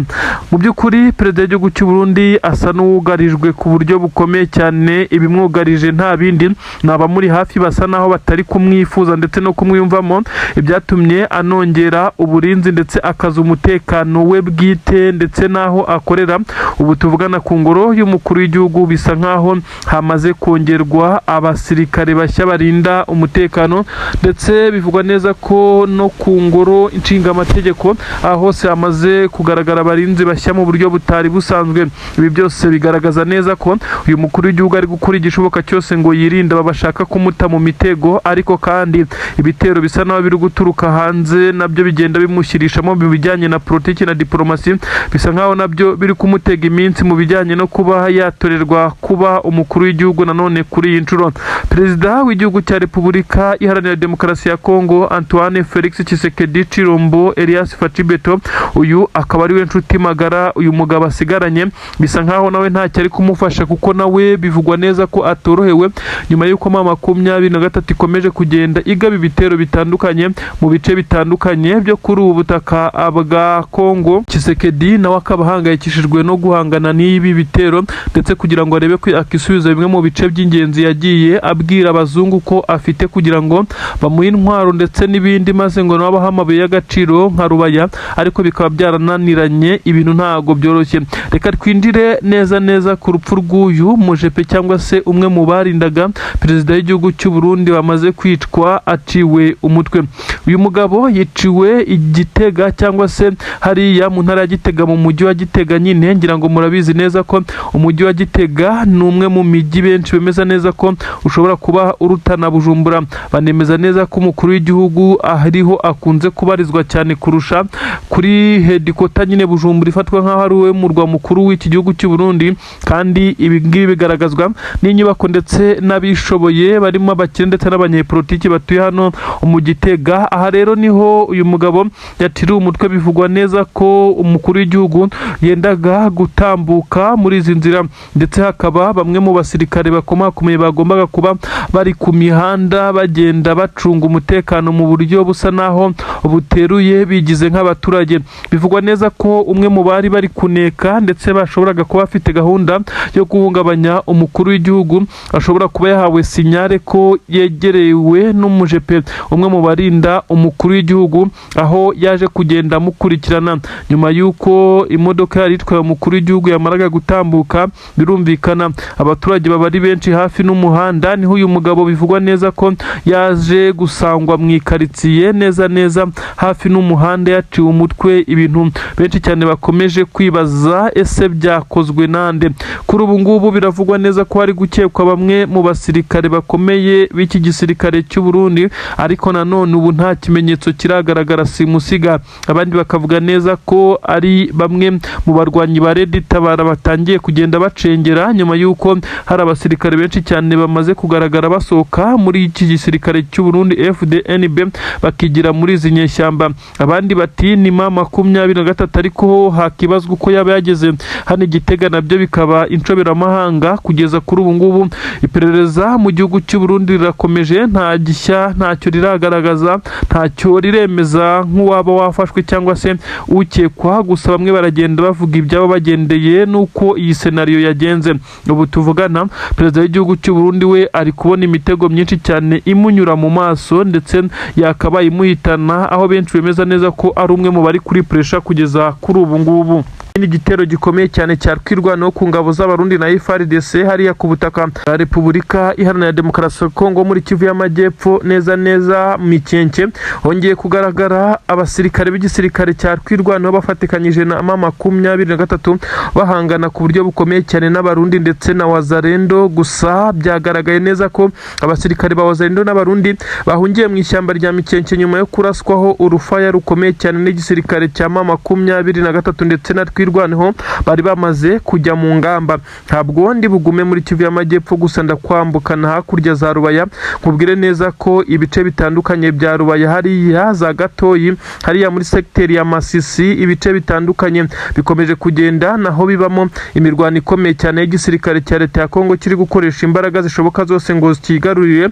Mu by'ukuri perezida w'igihugu cy'u Burundi asa n'uwugarijwe ku buryo bukomeye cyane, ibimwugarije nta bindi ni abamuri hafi basa naho batari kumwifuza ndetse no kumwiyumvamo, ibyatumye anongera uburinzi ndetse akaza umutekano we bwite ndetse n'aho akorera. Ubu tuvugana ku ngoro y'umukuru w'igihugu bisa nkaho hamaze kongerwa abasirikare bashya barinda umutekano, ndetse bivugwa neza ko no ku ngoro inshingamategeko hose hamaze kugaragara abarinzi bashya mu buryo butari busanzwe. Ibi byose bigaragaza neza ko uyu mukuru w'igihugu ari gukora igishoboka cyose ngo yirinde babashaka kumuta mu mitego, ariko kandi ibitero bisa naho biri guturuka hanze nabyo bigenda bimushyirishamo mu bijyanye na politiki na diplomasi, bisa nkaho nabyo biri kumutega iminsi mu bijyanye no kuba yatorerwa kuba umukuru w'igihugu nanone kuri iyi nshuro. Perezida w'igihugu cya Repubulika Iharanira Demokarasi ya Kongo Antoine Felix Tshisekedi Chilombo Elias Fachibeto, uyu akaba ari we nshuti magara uyu mugabo asigaranye, bisa nkaho nawe ntacyo ari kumufasha kuko nawe bivugwa neza ko atorohewe nyuma y'uko mama 23 ikomeje kugenda igaba ibitero bitandukanye mu bice bitandukanye byo kuri ubu butaka bwa Kongo. Tshisekedi nawe akaba ahangayikishijwe no guhangana n'ibi bitero ndetse kugira ngo arebe ko akisubiza bimwe mu bice by'ingenzi yagiye abwira abazungu ko afite kugira ngo bamuhe intwaro ndetse n'ibindi, maze ngo nabo amabuye y'agaciro nka rubaya, ariko bikaba byarananiranye. Ibintu ntago byoroshye. Reka twinjire neza ku rupfu rw'uyu mujepe cyangwa se umwe mu barindaga perezida w'igihugu cy'u Burundi wamaze kwicwa aciwe umutwe. Uyu mugabo yiciwe Igitega cyangwa se hariya mu ntara ntara ya Gitega mu mujyi wa Gitega nyine ngira ngo murabizi neza ko umujyi wa Gitega ni umwe mu mijyi benshi bemeza neza ko ushobora kuba urutana Bujumbura. Banemeza neza ko umukuru w'igihugu ariho akunze kubarizwa cyane kurusha kuri hedikota nyine Bujumbura ifatwa nk'aho ari we murwa mukuru w'iki gihugu cy'u Burundi, kandi ibi ngibi bigaragazwa n'inyubako ndetse n'abishoboye barimo abakire ndetse n'abanyepolitiki batuye hano mu Gitega. Aha rero niho uyu mugabo yatiriwe umutwe. Bivugwa neza ko umukuru w'igihugu yendaga gutambuka muri izi nzira, ndetse hakaba bamwe mu basirikare bakomakomeye bagombaga kuba bari ku mihanda bagenda bacunga umutekano mu buryo busa naho buteruye bigize nk'abaturage. Bivugwa neza ko umwe mu bari bari kuneka ndetse bashoboraga kuba afite gahunda yo guhungabanya umukuru w'igihugu ashobora kuba yahawe sinyare ko yegerewe n'umujepe umwe mu barinda umukuru w'igihugu, aho yaje kugenda amukurikirana nyuma y'uko imodoka yari itwaye umukuru w'igihugu yamaraga gutambuka. Birumvikana abaturage baba ari benshi hafi n'umuhanda, niho uyu mugabo bivugwa neza ko yaje gusangwa mu ikaritsiye neza hafi n'umuhanda yaciwe umutwe. Ibintu benshi cyane bakomeje kwibaza, ese byakozwe nande? Kuri ubu ngubu biravugwa neza ko hari gukekwa bamwe mu basirikare bakomeye b'iki gisirikare cy'u Burundi, ariko nanone ubu nta kimenyetso kiragaragara simusiga. Abandi bakavuga neza ko ari bamwe mu barwanyi ba Red Tabara batangiye kugenda bacengera nyuma y'uko hari abasirikare benshi cyane bamaze kugaragara basohoka muri iki gisirikare cy'u Burundi FDNB bakigira muri izi nyeshyamba. Abandi bati ni M23, ariko hakibazwa uko yaba yageze hano Gitega nabyo bikaba inshoberamahanga. Kugeza kuri ubu ngubu iperereza mu gihugu cy'u Burundi rirakomeje, nta gishya ntacyo riragaragaza, ntacyo riremeza nk'uwaba wafashwe cyangwa se ukekwa. Gusa bamwe baragenda bavuga ibyabo bagendeye nuko iyi senariyo yagenze. Ubu tuvugana perezida w'igihugu cy'u Burundi we ari kubona imitego myinshi cyane imunyura mu maso, ndetse yakabaye imuhitana, aho benshi bemeza neza ko ari umwe mu bari kuri pressure kugeza kuri ubu ngubu. Igitero gikomeye cyane cya twirwanaho ku ngabo z'abarundi na FARDC hariya ku butaka bwa Repubulika Iharanira Demokarasi ya Kongo muri Kivu y'Amajyepfo neza Mikenke, hongeye kugaragara abasirikare b'igisirikare cya twirwanaho bafatikanyije na M23 bahangana ku buryo bukomeye cyane n'abarundi ndetse na Wazalendo. Gusa byagaragaye neza ko abasirikare ba Wazalendo n'abarundi bahungiye mu ishyamba rya Mikenke nyuma yo kuraswaho urufaya rukomeye cyane n'igisirikare cya M23 ndetse na twirwanaho bari bamaze kujya mu ngamba. Ntabwo ndi bugume muri Kivu y'Amajyepfo gusa ndakwambukana hakurya za Rubaya, nkubwire neza ko ibice bitandukanye bya Rubaya hariya za Gatoyi, hariya muri sekiteri ya Masisi, ibice bitandukanye bikomeje kugenda naho bibamo imirwano ikomeye cyane y'igisirikare cya leta ya Kongo kiri gukoresha imbaraga zishoboka zose ngo zikigarurire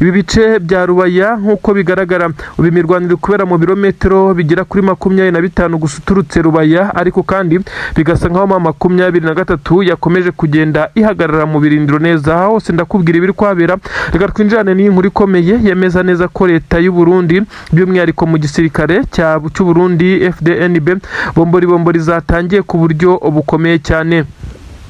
ibi bice bya Rubaya. Nk'uko bigaragara ubu imirwano iri kubera mu birometero bigera kuri 25 gusa uturutse Rubaya, ariko kandi bigasa nkaho M23 yakomeje kugenda ihagarara mu birindiro neza hose. Ndakubwira ibiri kwabera, reka twinjirane n'iyi nkuru ikomeye yemeza neza ko leta y'u Burundi by'umwihariko mu gisirikare cy'u Burundi FDNB bombori zatangiye ku buryo bukomeye cyane.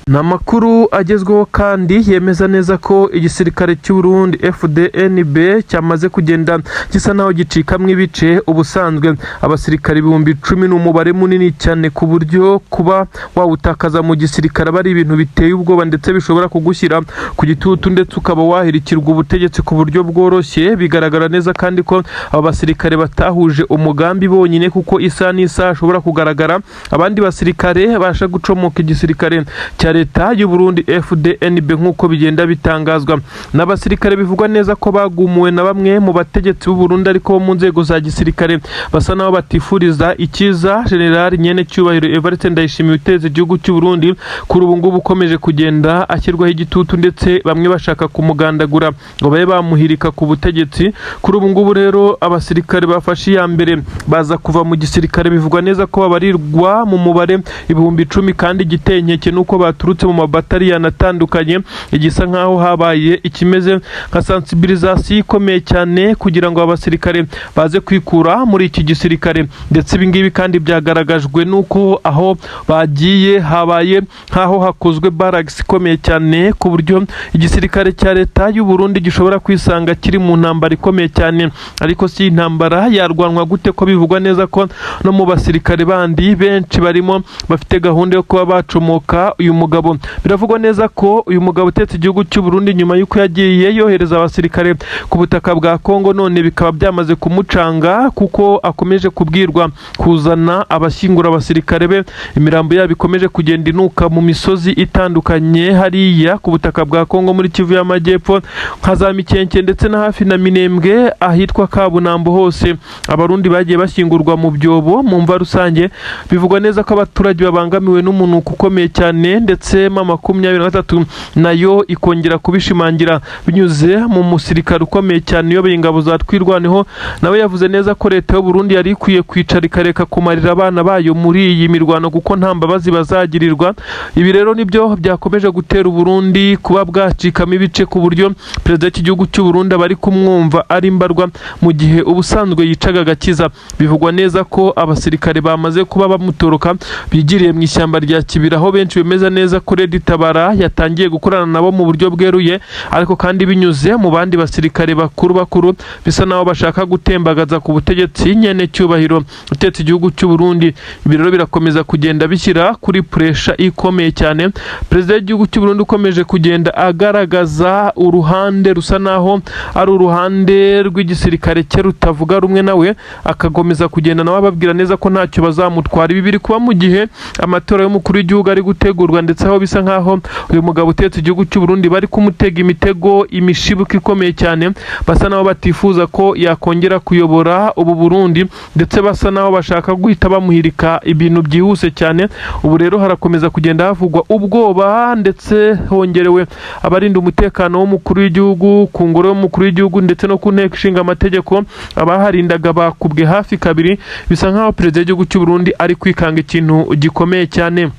Ni amakuru agezweho kandi yemeza neza ko igisirikare cy'u Burundi FDNB cyamaze kugenda gisa naho gicikamwe ibice. Ubusanzwe abasirikare 10,000 ni umubare munini cyane ku buryo kuba wawutakaza mu gisirikare bari ibintu biteye ubwoba ndetse bishobora kugushyira ku gitutu ndetse ukaba wahirikirwa ubutegetsi ku buryo bworoshye. Bigaragara neza kandi ko aba basirikare batahuje umugambi bonyine, kuko isa n'isa ashobora kugaragara abandi basirikare basha gucomoka igisirikare cya leta y'u Burundi FDNB nk'uko bigenda bitangazwa n'abasirikare. Bivugwa neza ko bagumuwe na bamwe mu bategetsi b'u Burundi ariko mu nzego za gisirikare basa naho batifuriza ikiza General Nyene Cyubahiro Evariste Ndayishimiye uteze igihugu cy'u Burundi kuri ubu ngubu ukomeje kugenda ashyirwaho igitutu, ndetse bamwe bashaka kumugandagura ngo babe bamuhirika ku butegetsi. Kuri ubu ngubu rero abasirikare bafashe iya mbere baza kuva mu gisirikare. Bivugwa neza ko babarirwa mu mubare 10,000 kandi igitenkeke nuko baturutse mu mabataliyani atandukanye, igisa nkaho habaye ikimeze nka sensibilisation ikomeye cyane kugira ngo abasirikare baze kwikura muri iki gisirikare. Ndetse ibingibi kandi byagaragajwe nuko aho bagiye habaye nkaho hakozwe barracks ikomeye cyane ku buryo igisirikare cya leta y'u Burundi gishobora kwisanga kiri mu ntambara ikomeye cyane. Ariko si intambara yarwanwa gute ko bivugwa neza ko no mu basirikare bandi benshi barimo bafite gahunda yo kuba bacomoka uyu mugabo. Biravugwa neza ko uyu mugabo utetse igihugu cy'u Burundi nyuma y'uko yagiye yohereza abasirikare ku butaka bwa Kongo, none bikaba byamaze kumucanga kuko akomeje kubwirwa kuzana abashyingura abasirikare be. Imirambo yabo ikomeje kugenda inuka mu misozi itandukanye hariya ku butaka bwa Kongo muri Kivu y'Amajyepfo nka za Mikenke ndetse na hafi na Minembwe ahitwa Kabunambo. Hose abarundi bagiye bashyingurwa mu byobo mu mva rusange. Bivugwa neza ko abaturage babangamiwe n'umunuko ukomeye cyane, ndetse M23 nayo ikongera kubishimangira binyuze mu musirikare ukomeye cyane uyoboye ingabo za Twirwaneho. Nawe yavuze neza ko leta y'u Burundi yari ikwiye kwicara ikareka kumarira abana bayo muri iyi mirwano kuko nta mbabazi bazagirirwa. Ibi rero nibyo byakomeje gutera Burundi kuba bwacikamo ibice ku buryo perezida w'igihugu cy'u Burundi bari kumwumva ari mbarwa mu gihe ubusanzwe yicaga agakiza. Bivugwa neza ko abasirikare bamaze kuba bamutoroka bigiriye mu ishyamba rya Kibira, aho benshi bemeza neza ko Red Tabara yatangiye gukorana nabo mu buryo bweruye, ariko kandi binyuze mu bandi basirikare bakuru bisa naho bashaka gutembagaza ku butegetsi nyene cyubahiro utetse igihugu cy'u Burundi. Ibi rero birakomeza kugenda bishyira kuri pressure ikomeye cyane. Perezida w'igihugu cy'u Burundi ukomeje kugenda agaragaza uruhande rusa naho ari uruhande rw'igisirikare cye rutavuga rumwe nawe, akakomeza kugenda nawe ababwira neza ko ntacyo bazamutwara. Ibi biri kuba mu gihe amatora y'umukuru w'igihugu ari gutegurwa, ndetse aho bisa nkaho uyu mugabo utetse igihugu cy'u Burundi bari kumutega imitego imishibuka ikomeye cyane. Basa naho batifuza ko yakongera kuyobora ubu Burundi, ndetse basa naho bashaka guhita bamuhirika ibintu byihuse cyane. Ubu rero harakomeza kugenda havugwa ubwoba, ndetse hongerewe abarinda umutekano w'umukuru w'igihugu ku ngoro y'umukuru w'igihugu ndetse no ku nteko ishinga amategeko. Abaharindaga bakubwe hafi kabiri. Bisa nkaho perezida w'igihugu cy'u Burundi ari kwikanga ikintu gikomeye cyane.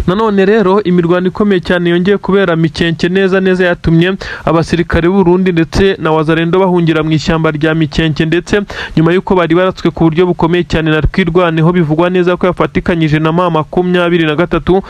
Nanone rero imirwano ikomeye cyane yongeye kubera Mikenke neza yatumye abasirikare b'u Burundi ndetse na Wazalendo bahungira mu ishyamba rya Mikenke, ndetse nyuma y'uko bari baratswe ku buryo bukomeye cyane na Twirwaneho. Bivugwa neza ko yafatikanyije na M23.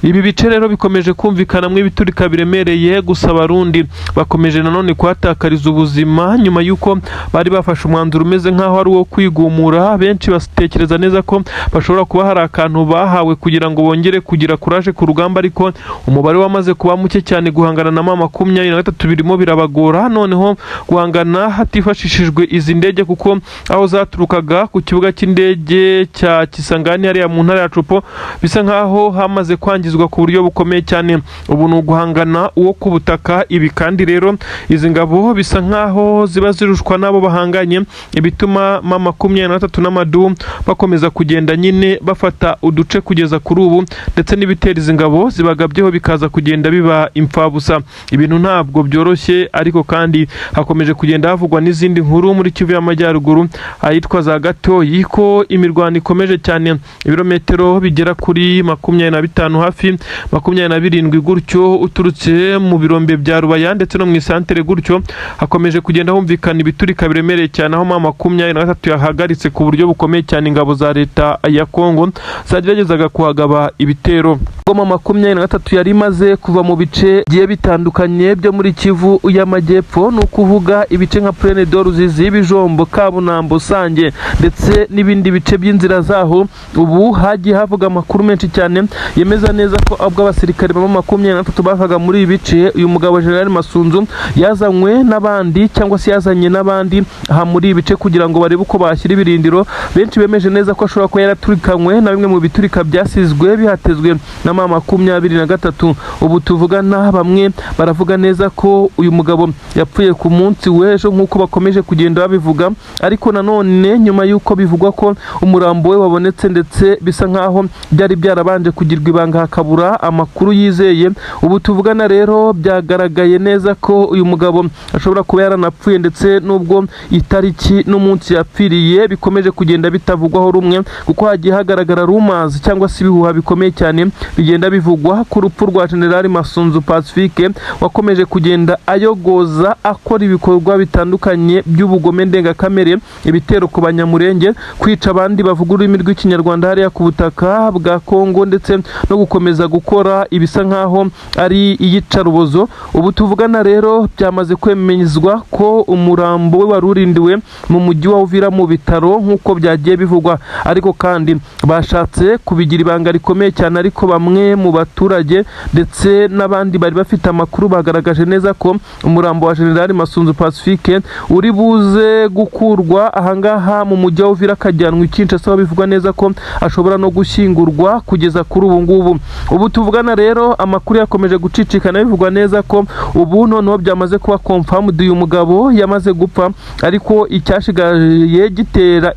Ibi bice rero bikomeje kumvikana mu ibiturika biremereye, gusa abarundi bakomeje nanone kuhatakariza ubuzima nyuma y'uko bari bafashe umwanzuro umeze nkaho ari uwo kwigumura. Benshi batekereza neza ko bashobora kuba hari akantu bahawe kugira ngo bongere kugira kuraje ku rugamba, ariko umubare wamaze kuba muke cyane. Guhangana na M23 birimo birabagora, noneho guhangana hatifashishijwe izi ndege kuko aho zaturukaga ku kibuga cy'indege cya Kisangani hariya mu ntara ya Cupo bisa nkaho hamaze kwangizwa ku buryo bukomeye cyane. Ubu ni uguhangana uwo ku butaka. Ibi kandi rero izi ngabo bisa nkaho ziba zirushwa nabo bahanganye, ibituma M23 n'amadu bakomeza kugenda nyine bafata uduce kugeza kuri ubu, ndetse n'ibitera izi ngabo zibagabyeho bikaza kugenda biba impfabusa. Ibintu ntabwo byoroshye, ariko kandi hakomeje kugenda havugwa n'izindi nkuru muri Kivu y'Amajyaruguru ahitwa za Gatoyi ko imirwano ikomeje cyane. Ibirometero bigera kuri 25 hafi 27 gutyo uturutse mu birombe bya Rubaya ndetse no mu isantere gutyo hakomeje kugenda humvikana ibiturika biremereye cyane, aho M23 yahagaritse ku buryo bukomeye cyane ingabo za leta ya Kongo zageragezaga kuhagaba ibitero. M23 yari imaze kuva mu bice giye bitandukanye byo muri Kivu y'Amajyepfo, no kuvuga ibice nka Plaine de Ruzizi, Bijombo, Kabunambo, Sange ndetse n'ibindi bice by'inzira zaho. Ubu hagiye havuga amakuru menshi cyane yemeza neza ko ubwo abasirikare ba M23 bavaga muri ibi bice, uyu mugabo General Masunzu yazanywe n'abandi cyangwa se yazanye n'abandi aha muri ibi bice kugira ngo barebe uko bashyira ibirindiro. Benshi bemeje neza ko ashobora kuba yaraturikanywe na bimwe mu biturika byasizwe bihatezwe na M23. Ubu tuvugana bamwe baravuga neza ko uyu mugabo yapfuye ku munsi w'ejo nk'uko bakomeje kugenda babivuga, ariko nanone nyuma y'uko bivugwa ko umurambo we wabonetse ndetse bisa nkaho byari byarabanje kugirwa ibanga hakabura amakuru yizeye. Ubu tuvugana rero byagaragaye neza ko uyu mugabo ashobora kuba yaranapfuye, ndetse nubwo itariki n'umunsi yapfiriye bikomeje kugenda bitavugwaho rumwe, kuko hagiye hagaragara rumors cyangwa se ibihuha bikomeye cyane bigenda bivugwa ku rupfu rwa General Masunzu Pacifique wakomeje kugenda ayogoza akora ibikorwa bitandukanye by'ubugome ndengakamere, ibitero ku banyamurenge, kwica abandi bavuga ururimi rw'ikinyarwanda hariya ku butaka bwa Kongo, ndetse no gukomeza gukora ibisa nkaho ari iyicarubozo. Ubu tuvugana rero byamaze kwemenyezwa ko umurambo we warurindiwe mu mujyi wa Uvira mu bitaro nk'uko byagiye bivugwa, ariko kandi bashatse kubigira ibanga rikomeye cyane, ariko bamwe mu baturage ndetse n'abandi bari bafite amakuru bagaragaje neza ko umurambo wa General Masunzu Pacifique uri buze gukurwa ahangaha mu mujyi wa Uvira akajyanwa i Kinshasa, aho bivugwa neza ko ashobora no gushyingurwa kugeza kuri ubu ngubu. Ubu tuvugana rero amakuru yakomeje gucicikana, bivugwa neza ko ubu noneho byamaze kuba confirmed uyu mugabo yamaze gupfa, ariko icyasigaye gitera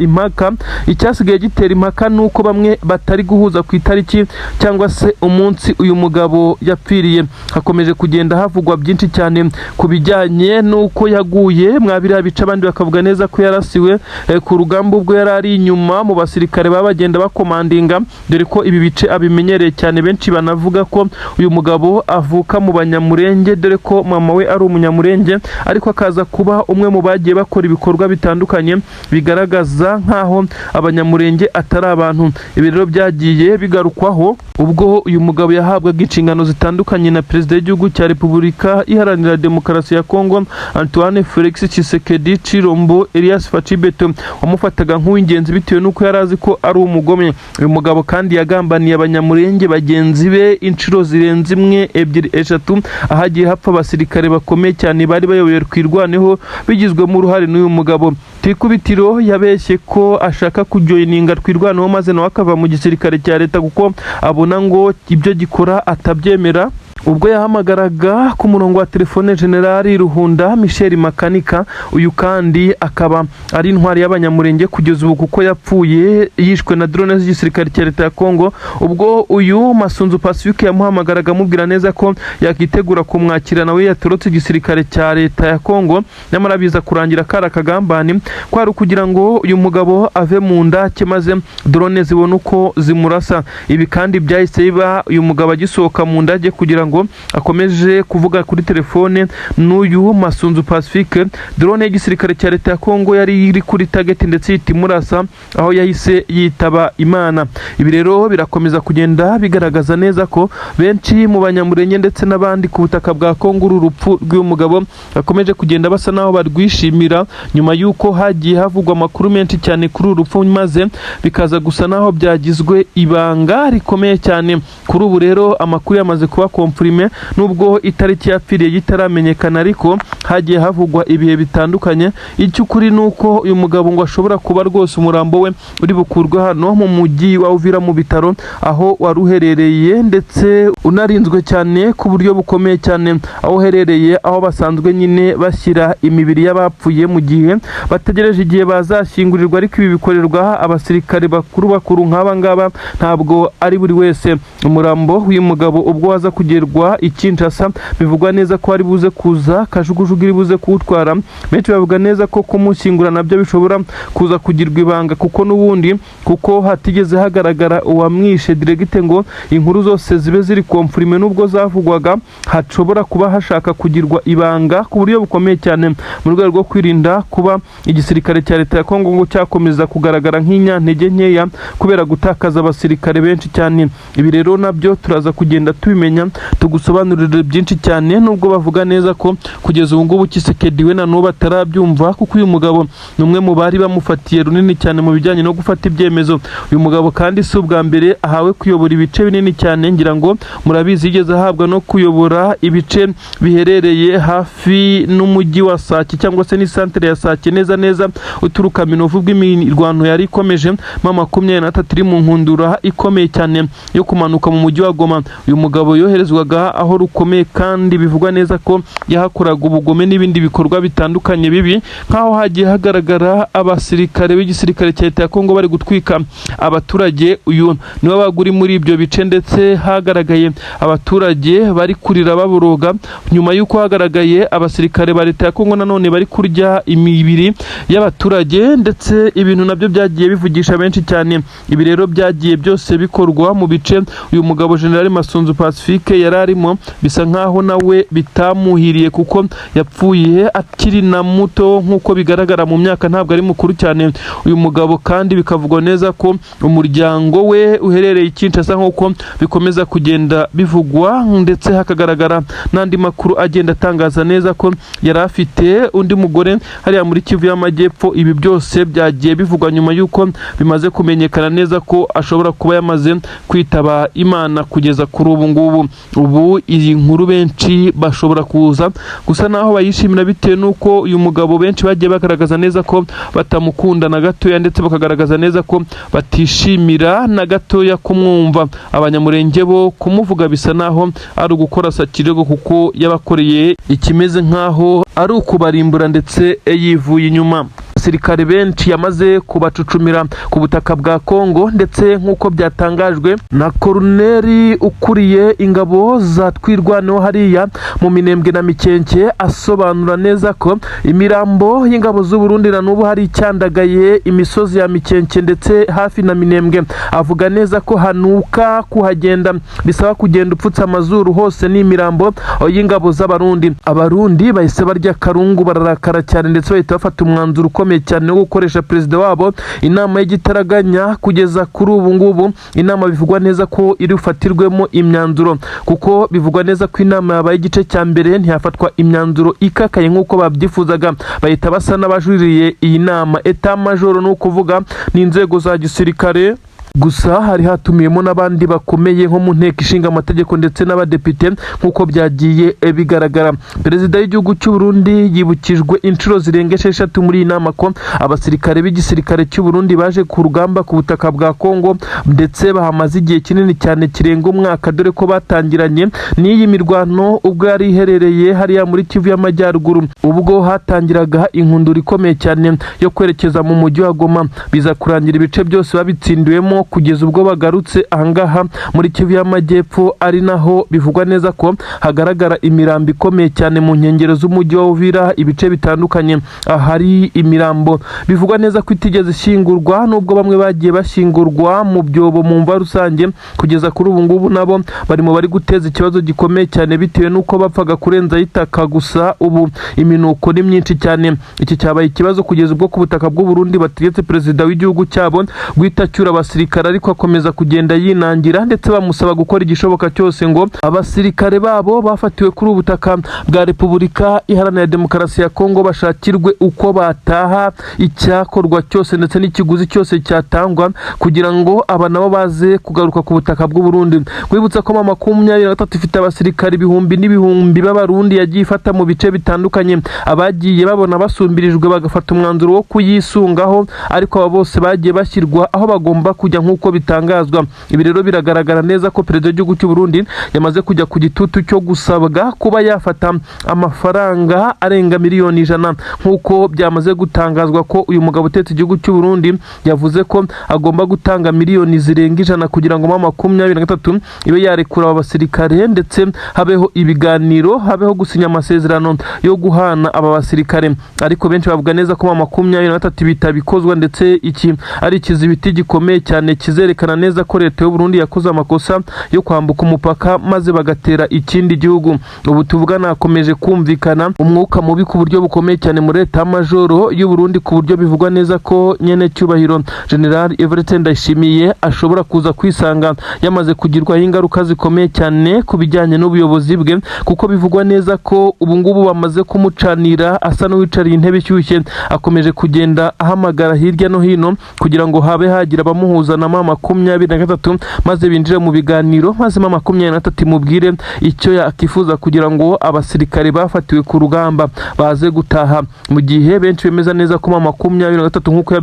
impaka nuko bamwe batari guhuza ku itariki cyangwa se umunsi uyu mugabo yapfiriye. Hakomeje kugenda havugwa byinshi cyane ku bijyanye nuko yaguye mwabiriya bice, abandi bakavuga neza ko yarasiwe ku rugamba ubwo yari ari inyuma mu basirikare babagenda bakomandinga, dore ko ibi bice abimenyereye cyane. Benshi banavuga ko uyu mugabo avuka mu banyamurenge, dore ko mama we ari umunyamurenge, ariko akaza kuba umwe mu bagiye bakora ibikorwa bitandukanye bigaragaza nkaho abanyamurenge atari abantu. Ibi rero byagiye bigarukwaho ubwo uyu mugabo yahabwaga inshingano zitandukanye na perezida w'igihugu cya Repubulika Iharanira Demokarasi ya Kongo Antoine Felix Tshisekedi Chilombo Elias Fachibeto, wamufataga nk'uw'ingenzi bitewe n'uko yari azi ko ari umugome. Uyu mugabo kandi yagambaniye abanyamurenge bagenzi be inshuro zirenze imwe, ebyiri, eshatu, ahagiye hapfa abasirikare bakomeye cyane bari bayoboye Twirwaneho bigizwemo uruhare n'uyu mugabo. Tikubitiro yabeshye ko ashaka kujoyininga Twirwaneho maze nawe akava mu gisirikare cya leta kuko abona ngo ibyo gikora atabyemera. Ubwo yahamagaraga ku murongo wa telefone General Ruhunda Michel Makanika, uyu kandi akaba ari intwari y'abanyamurenge kugeza ubu kuko yapfuye yishwe na drone z'igisirikare cya leta ya Kongo. Ubwo uyu Masunzu Pacifique yamuhamagaraga amubwira neza ko yakitegura kumwakira nawe yatorotse igisirikare cya leta ya Kongo, nyamara biza kurangira kara kagambani kwari kugira ngo uyu mugabo ave mu ndake maze drone zibona uko zimurasa. Ibi kandi byahise biba uyu mugabo agisohoka mu ndage kugira ngo akomeje kuvuga kuri telefone n'uyu Masunzu Pacifique. Drone y'igisirikare cya leta ya Kongo yari iri kuri target ndetse itimurasa, aho yahise yitaba Imana. Ibi rero birakomeza kugenda bigaragaza neza ko benshi mu banyamurenge ndetse n'abandi ku butaka bwa Kongo uru rupfu rw'uyu mugabo bakomeje kugenda basa naho barwishimira, nyuma y'uko hagiye havugwa amakuru menshi cyane kuri uru rupfu maze bikaza gusa naho byagizwe ibanga rikomeye cyane. Kuri ubu rero amakuru yamaze kuba komprime, nubwo itariki yapfiriye yitaramenyekana, ariko hagiye havugwa ibihe bitandukanye. Icyukuri nuko uyu mugabo ngo ashobora kuba rwose umurambo we uri bukurwa hano mu mujyi wa Uvira mu bitaro, aho waruherereye ndetse unarinzwe cyane ku buryo bukomeye cyane, aho uherereye aho basanzwe nyine bashyira imibiri y'abapfuye mu gihe bategereje igihe bazashyingurirwa. Ariko ibi bikorerwa abasirikare bakuru nk'aba ngaba, ntabwo ari buri wese. Umurambo w'uyu mugabo ubwo waza kugerwa i Kinshasa, bivugwa neza ko ari buze kuza kajugujugu iri buze kuwutwara. Benshi bavuga neza ko kumushyingura nabyo bishobora kuza kugirwa ibanga, kuko n'ubundi kuko hatigeze hagaragara uwamwishe diregite ngo inkuru zose zibe ziri komprime, nubwo zavugwaga hashobora kuba hashaka kugirwa ibanga ku buryo bukomeye cyane, mu rwego rwo kwirinda kuba igisirikare cya leta ya Kongo ngo cyakomeza kugaragara nk'inyantege nkeya kubera gutakaza abasirikare benshi cyane. Ibi rero nabyo turaza kugenda tubimenya tugusobanurira byinshi cyane, nubwo bavuga neza ko kugeza ubu ngubu Tshisekedi we na n'ubu batarabyumva, kuko uyu mugabo ni umwe mu bari bamufatiye runini cyane mu bijyanye no gufata ibyemezo. Uyu mugabo kandi si ubwa mbere ahawe kuyobora ibice binini cyane, ngira ngo murabizi yigeze ahabwa no kuyobora ibice biherereye hafi n'umujyi wa Sake cyangwa se ni centre ya Sake neza uturuka Minovu, bw'imirwano yari ikomeje mama 23 iri mu nkundura ikomeye cyane yo kumanuka mu mujyi wa Goma. Uyu mugabo yoherezwaga rwabaga aho rukomeye kandi bivugwa neza ko yahakoraga ubugome n'ibindi bikorwa bitandukanye bibi, nk'aho hagiye hagaragara abasirikare b'igisirikare cya leta ya Kongo bari gutwika abaturage. Uyu niwe baguri muri ibyo bice, ndetse hagaragaye abaturage bari kurira baboroga nyuma y'uko hagaragaye abasirikare ba leta ya Kongo nanone bari kurya imibiri y'abaturage, ndetse ibintu nabyo byagiye bivugisha benshi cyane. Ibi rero byagiye byose bikorwa mu bice uyu mugabo General Masunzu Pacifique yari arimo, bisa nkaho nawe bitamuhiriye kuko yapfuye akiri na muto, nk'uko bigaragara mu myaka ntabwo ari mukuru cyane uyu mugabo, kandi bikavugwa neza ko umuryango we uherereye i Kinshasa nk'uko bikomeza kugenda bivugwa, ndetse hakagaragara n'andi makuru agenda atangaza neza ko yari afite undi mugore hariya muri Kivu y'Amajyepfo. Ibi byose byagiye bivugwa nyuma y'uko bimaze kumenyekana neza ko ashobora kuba yamaze kwitaba Imana kugeza kuri ubu ngubu. Ubu iyi nkuru benshi bashobora kuza gusa naho bayishimira bitewe n'uko uyu mugabo benshi bagiye bagaragaza neza ko batamukunda na gatoya, ndetse bakagaragaza neza ko batishimira na gatoya kumwumva. Abanyamurenge bo kumuvuga bisa naho ari ugukora sakirego, kuko yabakoreye ikimeze nkaho ari ukubarimbura ndetse yivuye inyuma. Abasirikare benshi yamaze kubacucumira ku butaka bwa Kongo, ndetse nk'uko byatangajwe na Koloneli ukuriye ingabo za twirwaneho hariya mu Minembwe na Mikenke, asobanura neza ko imirambo y'ingabo z'u Burundi na n'ubu hari icyandagaye imisozi ya Mikenke ndetse hafi na Minembwe. Avuga neza ko hanuka kuhagenda bisaba kugenda upfutse amazuru, hose ni imirambo y'ingabo z'Abarundi. Abarundi bahise barya karungu, bararakara cyane, ndetse bahita bafata umwanzuro ukomeye cyane wo gukoresha perezida wabo inama y'igitaraganya. Kugeza kuri ubu ngubu inama bivugwa neza ko iri bufatirwemo imyanzuro, kuko bivugwa neza ko inama yabaye igice cya mbere ntihafatwa imyanzuro ikakaye nk'uko babyifuzaga, bahita basa n'abajuririye iyi nama. Etat major ni ukuvuga ni inzego za gisirikare gusa, hari hatumiyemo n'abandi bakomeye nko mu nteko ishinga amategeko ndetse n'abadepite nk'uko byagiye bigaragara. Perezida w'igihugu cy'u Burundi yibukijwe inshuro zirenga 6 muri iyi nama ko abasirikare b'igisirikare cy'u Burundi baje ku rugamba ku butaka bwa Kongo, ndetse bahamaze igihe kinini cyane kirenga umwaka, dore ko batangiranye n'iyi mirwano ubwo yari iherereye hariya muri Kivu y'Amajyaruguru, ubwo hatangiraga inkundura ikomeye cyane yo kwerekeza mu mujyi wa Goma, biza kurangira ibice byose babitsindiwemo kugeza ubwo bagarutse ahangaha muri Kivu y'Amajyepfo, ari naho bivugwa neza ko hagaragara imirambo ikomeye cyane mu nkengero z'umujyi wa Uvira. Ibice bitandukanye ahari imirambo bivugwa neza ko itigeze ishyingurwa, nubwo bamwe bagiye bashyingurwa mu byobo mu mva rusange. Kugeza kuri ubu ngubu nabo barimo bari guteza ikibazo gikomeye cyane bitewe n'uko bapfaga kurenza itaka gusa. Ubu iminuko ni myinshi cyane. Iki cyabaye ikibazo kugeza ubwo ku butaka bw'u Burundi bategetse perezida w'igihugu cyabo guhitacyura abasirikare, ariko akomeza kugenda yinangira, ndetse bamusaba gukora igishoboka cyose ngo abasirikare babo bafatiwe kuri ubutaka bwa Repubulika Iharanira Demokarasi ya Kongo bashakirwe uko bataha, icyakorwa cyose ndetse n'ikiguzi cyose cyatangwa kugira ngo aba nabo baze kugaruka ku butaka bw'u Burundi. Kwibutsa ko 23 ifite abasirikare ibihumbi n'ibihumbi b'Abarundi yagiye ifata mu bice bitandukanye, abagiye babona basumbirijwe bagafata umwanzuro wo kuyisungaho, ariko aba bose bagiye bashyirwa aho bagomba kujya nk'uko bitangazwa. Ibi rero biragaragara neza ko perezida w'igihugu cy'u Burundi yamaze kujya ku gitutu cyo gusabwa kuba yafata amafaranga arenga miliyoni 100, nk'uko byamaze gutangazwa ko uyu mugabo utetse igihugu cy'u Burundi yavuze ko agomba gutanga miliyoni zirenga 100 kugira ngo 23 ibe yarekura aba basirikare, ndetse habeho ibiganiro, habeho gusinya amasezerano yo guhana aba basirikare. Ariko benshi bavuga neza ko 23 bitabikozwa, ndetse iki ari ikizibiti gikomeye cyane kizerekana neza ko leta y'u Burundi yakoze amakosa yo kwambuka umupaka maze bagatera ikindi gihugu. Ubu tuvugana hakomeje kumvikana umwuka mubi ku buryo bukomeye cyane muri leta majoro y'u Burundi, ku buryo bivugwa neza ko nyene cyubahiro General Everton Ndayishimiye ashobora kuza kwisanga yamaze kugirwaho ingaruka zikomeye cyane ku bijyanye n'ubuyobozi bwe, kuko bivugwa neza ko ubu ngubu bamaze kumucanira asa n'uwicariye intebe ishyushye. Akomeje kugenda ahamagara hirya no hino kugira ngo habe hagira abamuhuza na M23 maze binjire mu biganiro, maze M23 imubwire icyo yakifuza kugira ngo abasirikare bafatiwe ku rugamba baze gutaha. Mu gihe benshi bemeza neza ko M23 nk'uko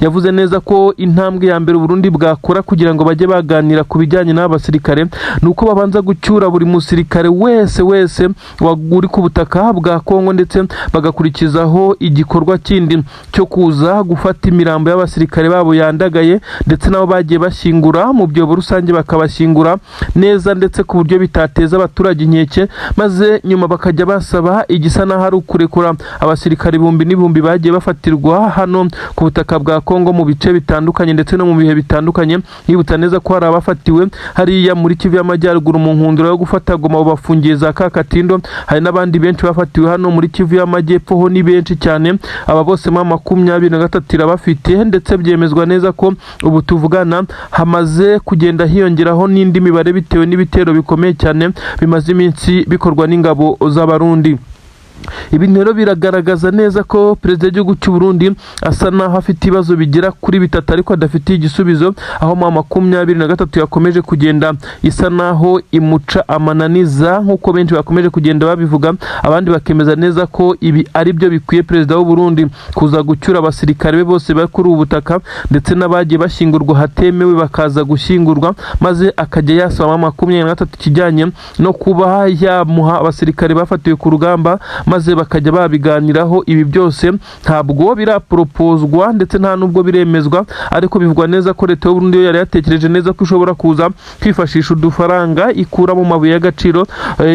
yavuze neza ko intambwe ya mbere Burundi bwakora kugira ngo bajye baganira ku bijyanye n'abasirikare nuko babanza gucyura buri musirikare wese uri ku butaka bwa Kongo, ndetse bagakurikizaho igikorwa kindi cyo kuza gufata imirambo y'abasirikare babo yandagaye, ndetse nabo bagiye bashyingura mu byobo rusange, bakabashyingura neza ndetse ku buryo bitateza abaturage inkeke, maze nyuma bakajya basaba igisa naho ari ukurekura abasirikare ibihumbi bagiye bafatirwa hano ku butaka bwa Kongo mu bice bitandukanye ndetse no mu bihe bitandukanye. Yibutsa neza ko hari abafatiwe hariya muri Kivu y'Amajyaruguru mu nkundura yo gufata Goma bafungiye za Kakatindo, hari n'abandi benshi bafatiwe hano muri Kivu y'Amajyepfo ho ni benshi cyane. Aba bose M23 irabafite, ndetse byemezwa neza ko ubu tuvugana hamaze kugenda hiyongeraho n'indi mibare bitewe n'ibitero bikomeye cyane bimaze iminsi bikorwa n'ingabo z'Abarundi. Ibi rero biragaragaza neza ko perezida w'igihugu cy'u Burundi asa naho afite ibibazo bigera kuri bitatu ariko adafitiye igisubizo, aho M23 yakomeje kugenda isa naho imuca amananiza nk'uko benshi bakomeje kugenda babivuga. Abandi bakemeza neza ko ibi ari byo bikwiye perezida w'u Burundi kuza gucyura abasirikare be bose bari kuri ubu butaka, ndetse n'abagiye bashyingurwa hatemewe bakaza gushyingurwa, maze akajya yasaba M23 kijyanye no kuba yamuha abasirikare bafatiwe ku rugamba, maze bakajya babiganiraho. Ibi byose ntabwo biraproposwa ndetse nta nubwo biremezwa, ariko bivugwa neza ko leta y'u Burundi yari yatekereje neza ko ishobora kuza kwifashisha udufaranga ikura mu mabuye y'agaciro,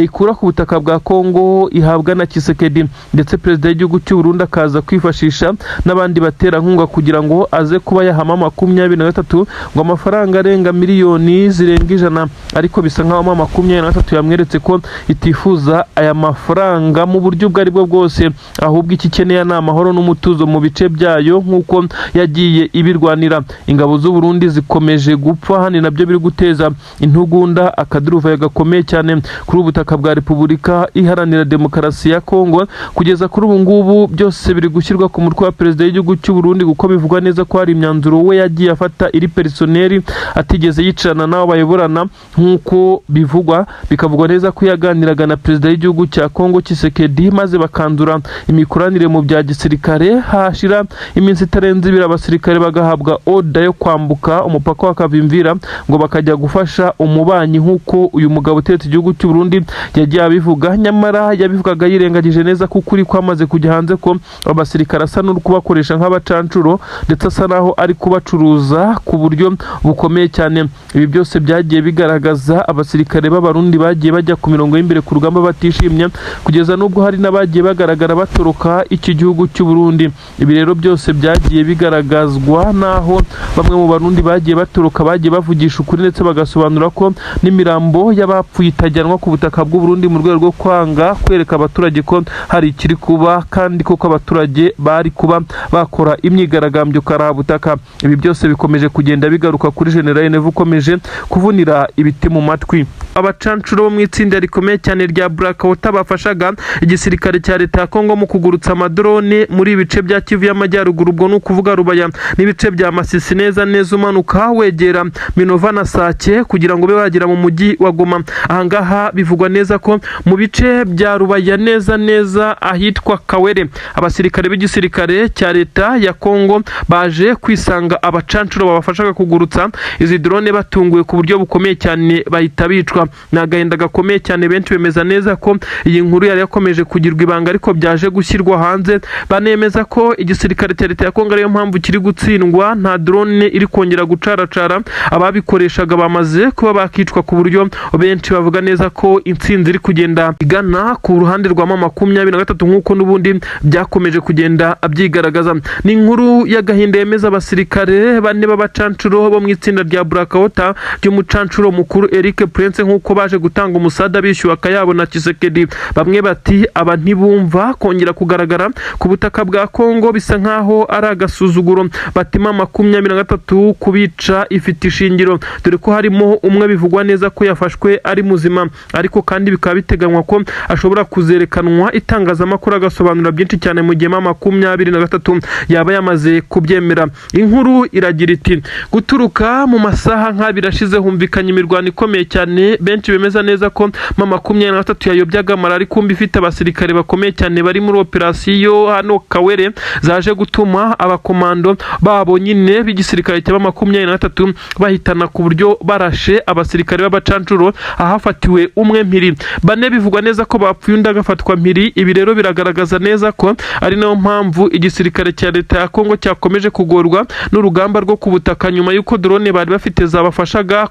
ikura ku butaka bwa Kongo ihabwa na Tshisekedi, ndetse perezida w'igihugu cy'u Burundi akaza kwifashisha n'abandi baterankunga kugira ngo aze kuba yahama M23 ngo amafaranga arenga miliyoni zirenga 100, ariko bisa nkaho M23 yamweretse ko itifuza aya mafaranga mu buryo ubwo ari bwo bwose, ahubwo iki ikeneye ni amahoro n'umutuzo mu bice byayo nk'uko yagiye ibirwanira. Ingabo z'u Burundi zikomeje gupfa, hani nabyo biri guteza intugunda akaduruvayo gakomeye cyane kuri ubutaka bwa Repubulika Iharanira Demokarasi ya Kongo. Kugeza kuri ubu ngubu byose biri gushyirwa ku mutwe wa perezida w'igihugu cy'u Burundi, kuko bivugwa neza ko hari imyanzuro we yagiye afata iri personnel atigeze yicarana n'abo bayoborana nk'uko bivugwa. Bikavugwa neza ko yaganiraga na perezida w'igihugu cya Kongo Tshisekedi, maze bakandura imikoranire mu bya gisirikare. Hashira iminsi itarenze ibiri abasirikare bagahabwa oda yo kwambuka umupaka wa Kavimvira ngo bakajya gufasha umubanyi, nk'uko uyu mugabo utetse igihugu cy'u Burundi yagiye abivuga. Nyamara yabivugaga yirengagije neza ko ukuri kwamaze kujya hanze ko abasirikare asa n'uri kubakoresha nk'abacancuro, ndetse asa naho ari kubacuruza ku buryo bukomeye cyane. Ibi byose byagiye bigaragaza abasirikare b'Abarundi bagiye bajya ku mirongo y'imbere ku rugamba batishimye, kugeza n'ubwo hari n'abagiye bagaragara batoroka iki gihugu cy'u Burundi. Ibi rero byose byagiye bigaragazwa naho bamwe mu Barundi bagiye batoroka bagiye bavugisha ukuri, ndetse bagasobanura ko n'imirambo y'abapfuye itajyanwa ku butaka bw'u Burundi mu rwego rwo kwanga kwereka abaturage ko hari ikiri kuba, kandi koko abaturage bari kuba bakora imyigaragambyo karabutaka. Ibi byose bikomeje kugenda bigaruka kuri General Neva ukomeje kuvunira ibiti mu matwi. Abacancuro bo mu itsinda rikomeye cyane rya Blackout bafashaga igisirikare cya leta ya Kongo mu kugurutsa amadrone muri ibice bya Kivu y'Amajyaruguru, ubwo n'ukuvuga Rubaya n'ibice bya Masisi neza umanuka wegera Minova na Sake kugira ngo be bagera mu mujyi wa Goma. Ahangaha bivugwa neza ko mu bice bya Rubaya neza ahitwa Kawere abasirikare b'igisirikare cya leta ya Kongo baje kwisanga abacancuro babafashaga kugurutsa izi drone batunguwe ku buryo bukomeye cyane, bahita bicwa. Nagahinda gakomeye cyane, benshi bemeza neza ko iyi nkuru yari yakomeje kugirwa ibanga ariko byaje gushyirwa hanze. Banemeza ko igisirikare cya leta ya Kongo ariyo mpamvu kiri gutsindwa, nta drone iri kongera gucaracara, ababikoreshaga bamaze kuba bakicwa ku buryo benshi bavuga neza ko intsinzi iri kugenda igana ku ruhande rwa M23 nk'uko n'ubundi byakomeje kugenda byigaragaza. Ni inkuru y'agahinda yemeza abasirikare bane b'abacancuro bo mu itsinda rya Blackout ry'umucancuro mukuru Eric Prince nk'uko baje gutanga umusada bishyuwe akayabo na Tshisekedi. Bamwe bati aba aba ntibumva kongera kugaragara ku butaka bwa Kongo, bisa nkaho ari agasuzuguro. Batima 23 kubica ifite ishingiro, dore ko harimo umwe bivugwa neza ko yafashwe ari muzima, ariko kandi bikaba biteganywa ko ashobora kuzerekanwa itangazamakuru agasobanura byinshi cyane mu gihe 23 yaba yamaze kubyemera. Inkuru iragira iti guturuka mu masaha nk'abirashize humvikanye imirwano ikomeye cyane, benshi bemeza neza ko 23 yayobyaga marari kumbi ifite abasirikare bakomeye cyane bari muri operasiyo hano Kawere zaje gutuma abakomando babo nyine b'igisirikare cya 23 bahitana ku buryo barashe abasirikare b'abacancuro, ahafatiwe umwe mpiri. Bane bivugwa neza ko bapfuye undi agafatwa mpiri. Ibi rero biragaragaza neza ko ari nayo mpamvu igisirikare cya leta ya Kongo cyakomeje kugorwa n'urugamba rwo kubutaka, nyuma y'uko drone bari bafite zabafashaga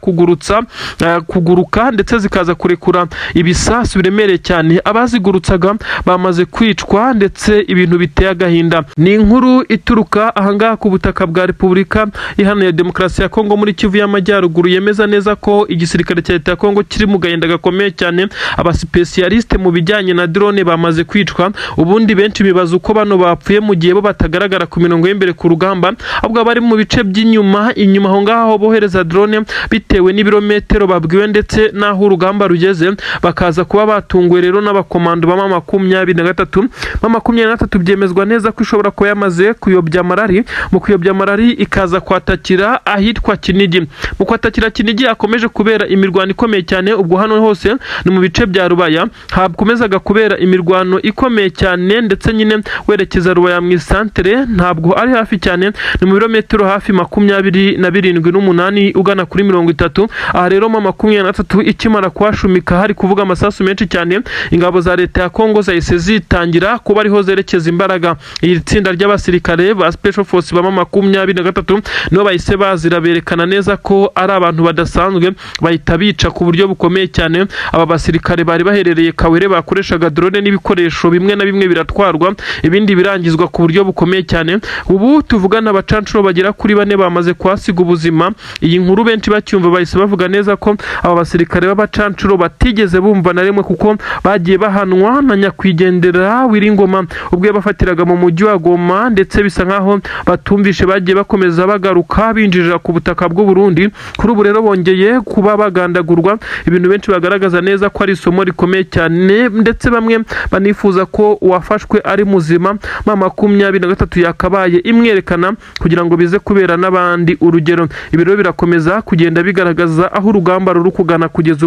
kuguruka ndetse zikaza kurekura ibisasu biremereye cyane. Abazigurutsaga bamaze kwicwa ndetse ibintu biteye agahinda. Ni inkuru ituruka ahangaha ku butaka bwa Repubulika Iharanira Demokarasi ya Kongo muri Kivu y'Amajyaruguru, yemeza neza ko igisirikare cya leta ya Kongo kiri mu gahinda gakomeye cyane. Abasipesiyaliste mu bijyanye na drone bamaze kwicwa. Ubundi benshi bibaza uko bano bapfuye mu gihe bo batagaragara ku mirongo y'imbere ku rugamba, ahubwo bari mu bice by'inyuma aho ngaho bohereza drone bitewe n'ibirometero babwiwe ndetse n'aho urugamba rugeze, bakaza kuba batunguwe rero n'abakomando ba 23 byemezwa neza ko ishobora kuba yamaze kuyobya marari. Mu kuyobya marari ikaza kwatakira ahitwa Kinigi. Mu kwatakira Kinigi akomeje kubera imirwano ikomeye cyane. Ubwo hano hose ni mu bice bya Rubaya hakomezaga kubera imirwano ikomeye cyane, ndetse nyine werekeza Rubaya mu isantere ntabwo ari hafi cyane, ni mu birometero hafi 27 ugana kuri 30. Aha rero 23 ikimara kuhashumika hari kuvuga amasasu menshi cyane, ingabo za leta ya Kongo zahise zitangira kuba ariho zerekeza imbaraga. Iri tsinda ry'abasirikare ba Special Force ba 23 nibo bahise bazira berekana neza ko ari abantu badasanzwe, bahita bica ku buryo bukomeye cyane. Aba basirikare bari baherereye Kawere bakoreshaga drone n'ibikoresho bimwe na bimwe biratwarwa, ibindi birangizwa ku buryo bukomeye cyane. Ubu tuvugana abacancuro bagera kuri 4 bamaze kwasiga ubuzima. Iyi nkuru benshi bacyumva bahise bavuga neza ko aba basirikare b'abacancuro batigeze bumva na rimwe, kuko bagiye bahanwa na nyakwigendera Wiringoma ubwo yabafatiraga mu mujyi wa Goma, ndetse bisa nkaho batumvishe bagiye bakomeza bagaruka binjirira ku butaka bw'u Burundi. Kuri ubu rero bongeye kuba bagandagurwa, ibintu benshi bagaragaza neza ko ari isomo rikomeye cyane, ndetse bamwe banifuza ko uwafashwe ari muzima 23 yakabaye imwerekana kugira ngo bize kubera n'abandi urugero. Ibi rero birakomeza kugenda bigaragaza aho urugamba ruri kugana kugeza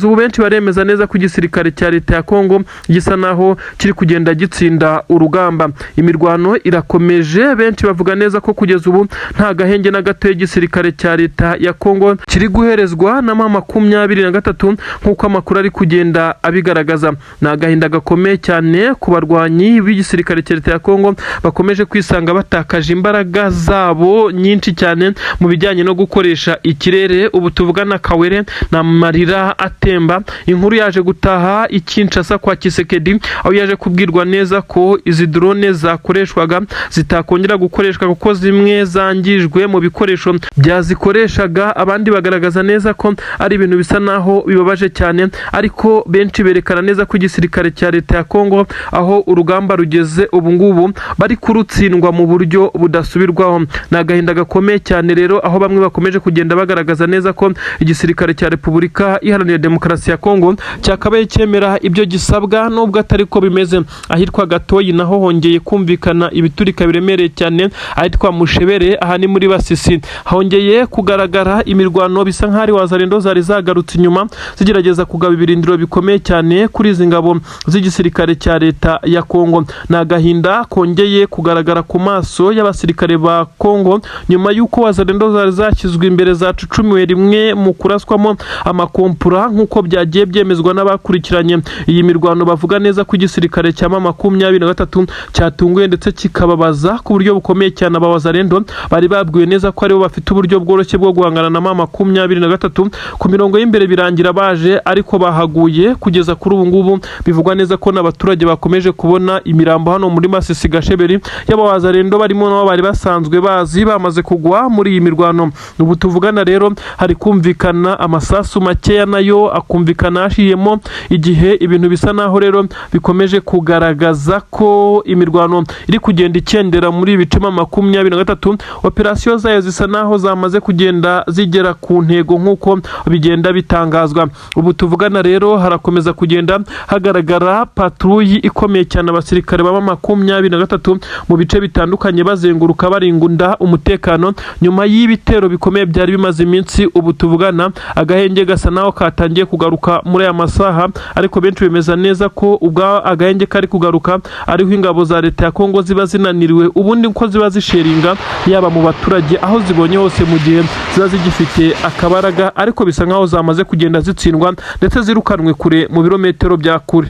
ubu benshi baremeza neza ko igisirikare cya leta ya Kongo gisa naho kiri kugenda gitsinda urugamba. Imirwano irakomeje, benshi bavuga neza ko kugeza ubu nta gahenge na gato igisirikare cya leta ya Kongo kiri guherezwa na 23 nk'uko amakuru ari kugenda abigaragaza. Ni agahinda gakomeye cyane ku barwanyi b'igisirikare cya leta ya Kongo bakomeje kwisanga batakaje imbaraga zabo nyinshi cyane mu bijyanye no gukoresha ikirere. Ubu tuvugana Kawere na marira atemba. Inkuru yaje gutaha Kinshasa kwa Kisekedi, aho yaje kubwirwa neza ko izi drone zakoreshwaga zitakongera gukoreshwa kuko zimwe zangijwe mu bikoresho byazikoreshaga. Abandi bagaragaza neza ko ari ibintu bisa naho bibabaje cyane, ariko benshi berekana neza ko igisirikare cya leta ya Kongo aho urugamba rugeze ubu ngubu bari kurutsindwa mu buryo budasubirwaho. Ni agahinda gakomeye cyane rero, aho bamwe bakomeje kugenda bagaragaza neza ko igisirikare cya Repubulika Iharanira Demokarasi ya Kongo cyakabaye cyemera ibyo gisabwa, nubwo atari ko bimeze. Ahitwa Gatoyi naho hongeye kumvikana ibiturika biremereye cyane, ahitwa Mushebere aha ni muri Basisi hongeye kugaragara imirwano bisa nk'ari wazarendo zari zagarutse inyuma zigerageza kugaba ibirindiro bikomeye cyane kuri izi ngabo z'igisirikare cya leta ya Kongo. Ni agahinda kongeye kugaragara ku maso y'abasirikare ba Kongo nyuma y'uko wazarendo zari zashyizwe imbere zacucumiwe rimwe mu kuraswamo amakompura nk'uko byagiye byemezwa n'abakurikiranye iyi mirwano. Bavuga neza ko igisirikare cya 23 cyatunguye ndetse kikababaza ku buryo bukomeye cyane. Aba wazarendo bari babwiwe neza ko aribo bafite uburyo bworoshye bwo guhangana na 23 ku mirongo y'imbere, birangira baje ariko bahaguye. Kugeza kuri ubu ngubu bivugwa neza ko n'abaturage bakomeje kubona imirambo hano muri Masisi Gasheberi y'abawazarendo barimo nabo bari basanzwe bazi bamaze kugwa muri iyi mirwano. Ubu tuvugana rero hari kumvikana amasasu makeya nayo akumvikana hashiyemo igihe ibintu bisa naho rero rero bikomeje kugaragaza ko imirwano iri kugenda ikendera muri ibice 23. Operasiyo zayo zisa naho zamaze kugenda zigera ku ntego nk'uko bigenda bitangazwa. Ubu tuvugana rero harakomeza kugenda hagaragara patrouille ikomeye cyane abasirikare ba 23 mu bice bitandukanye bazenguruka baringunda umutekano nyuma y'ibitero bikomeye byari bimaze iminsi. Ubu tuvugana agahenge gasa naho katangiye kugaruka muri aya masaha, ariko benshi bemeza neza ko ubwa agahenge kari kugaruka ariho ingabo za leta ya Kongo ziba zinaniriwe ubundi ko ziba zisheringa yaba mu baturage aho zibonye hose mu gihe ziba zigifite akabaraga, ariko bisa nkaho zamaze kugenda zitsindwa ndetse zirukanwe kure mu birometero bya kure.